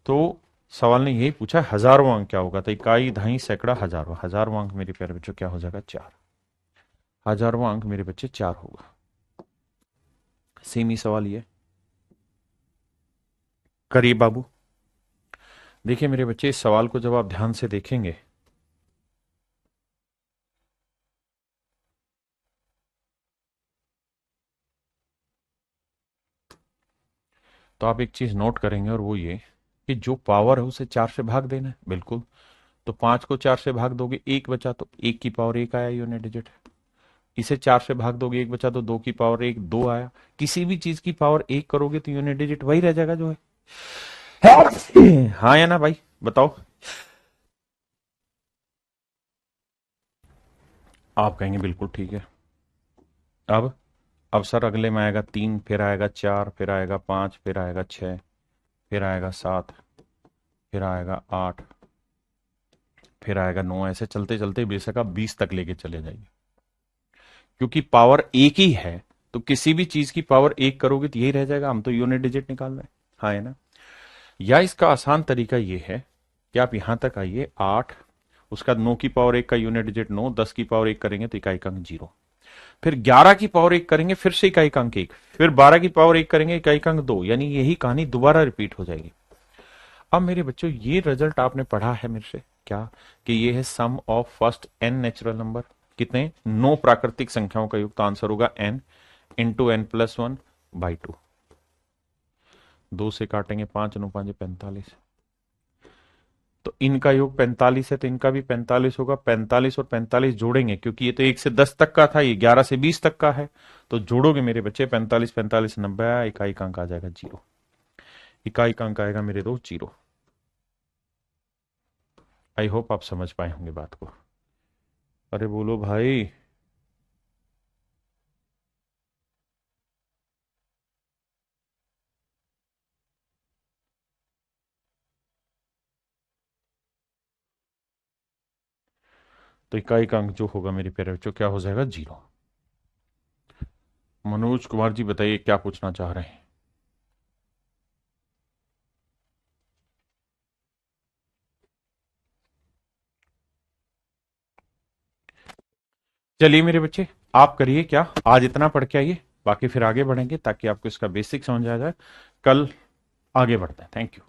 तो सवाल ने यही पूछा हजारवां अंक क्या होगा, तो इकाई, दहाई, सैकड़ा, हजारवां। हजारवां अंक मेरे प्यारे बच्चों क्या हो जाएगा, 4। हजारवां अंक मेरे बच्चे 4 होगा। सेम ही सवाल ये करिए बाबू। देखिए मेरे बच्चे, इस सवाल को जब आप ध्यान से देखेंगे तो आप एक चीज नोट करेंगे, और वो ये कि जो पावर है उसे 4 से भाग देना है, बिल्कुल। तो 5 को 4 से भाग दोगे, एक बचा, तो 1 की पावर 1 आया यूनिट डिजिट। इसे 4 से भाग दोगे, एक बचा, तो 2 की पावर 1 2 आया। किसी भी चीज की पावर 1 करोगे तो यूनिट डिजिट वही रह जाएगा जो है। हाँ या ना भाई, बताओ। आप कहेंगे बिल्कुल ठीक है। अब सर अगले में आएगा 3, फिर आएगा 4, फिर आएगा 5, फिर आएगा 6, फिर आएगा 7, फिर आएगा 8, फिर आएगा 9, ऐसे चलते चलते बेशक आप 20 तक लेके चले जाइए, क्योंकि पावर एक ही है। तो किसी भी चीज की पावर 1 करोगे तो यही रह जाएगा, हम तो यूनिट डिजिट निकाल रहे हैं। हाँ है ना। या इसका आसान तरीका ये है कि आप यहां तक आइए 8, उसका 9 की पावर 1 का यूनिट डिजिट 9, 10 की पावर 1 करेंगे तो इकाई अंक 0, फिर 11 की पावर 1 करेंगे फिर से इकाई अंक 1, फिर 12 की पावर 1 करेंगे इकाई अंक 2, यानी यही कहानी दोबारा रिपीट हो जाएगी। अब मेरे बच्चों ये रिजल्ट आपने पढ़ा है मेरे से क्या, कि ये है sum of first n natural number, कितने, 9 प्राकृतिक संख्याओं का योग, तो आंसर होगा n इंटू n+1/2। 2 से काटेंगे 5, 9 5 45, तो इनका योग 45 है, तो इनका भी 45 होगा। 45 और 45 जोड़ेंगे, क्योंकि ये तो 1 से 10 तक का था, ये 11 से 20 तक का है, तो जोड़ोगे मेरे बच्चे 45 45 90 आया, इकाई का अंक आ जाएगा 0। इकाई का अंक आएगा मेरे दोस्त 0। आई होप आप समझ पाए होंगे बात को। अरे बोलो भाई। तो इकाई का अंक जो होगा मेरे प्यारे बच्चों क्या हो जाएगा, 0। मनोज कुमार जी बताइए क्या पूछना चाह रहे हैं। चलिए मेरे बच्चे, आप करिए क्या, आज इतना पढ़ के आइए, बाकी फिर आगे बढ़ेंगे ताकि आपको इसका बेसिक समझ आ जाए। कल आगे बढ़ते हैं। Thank you.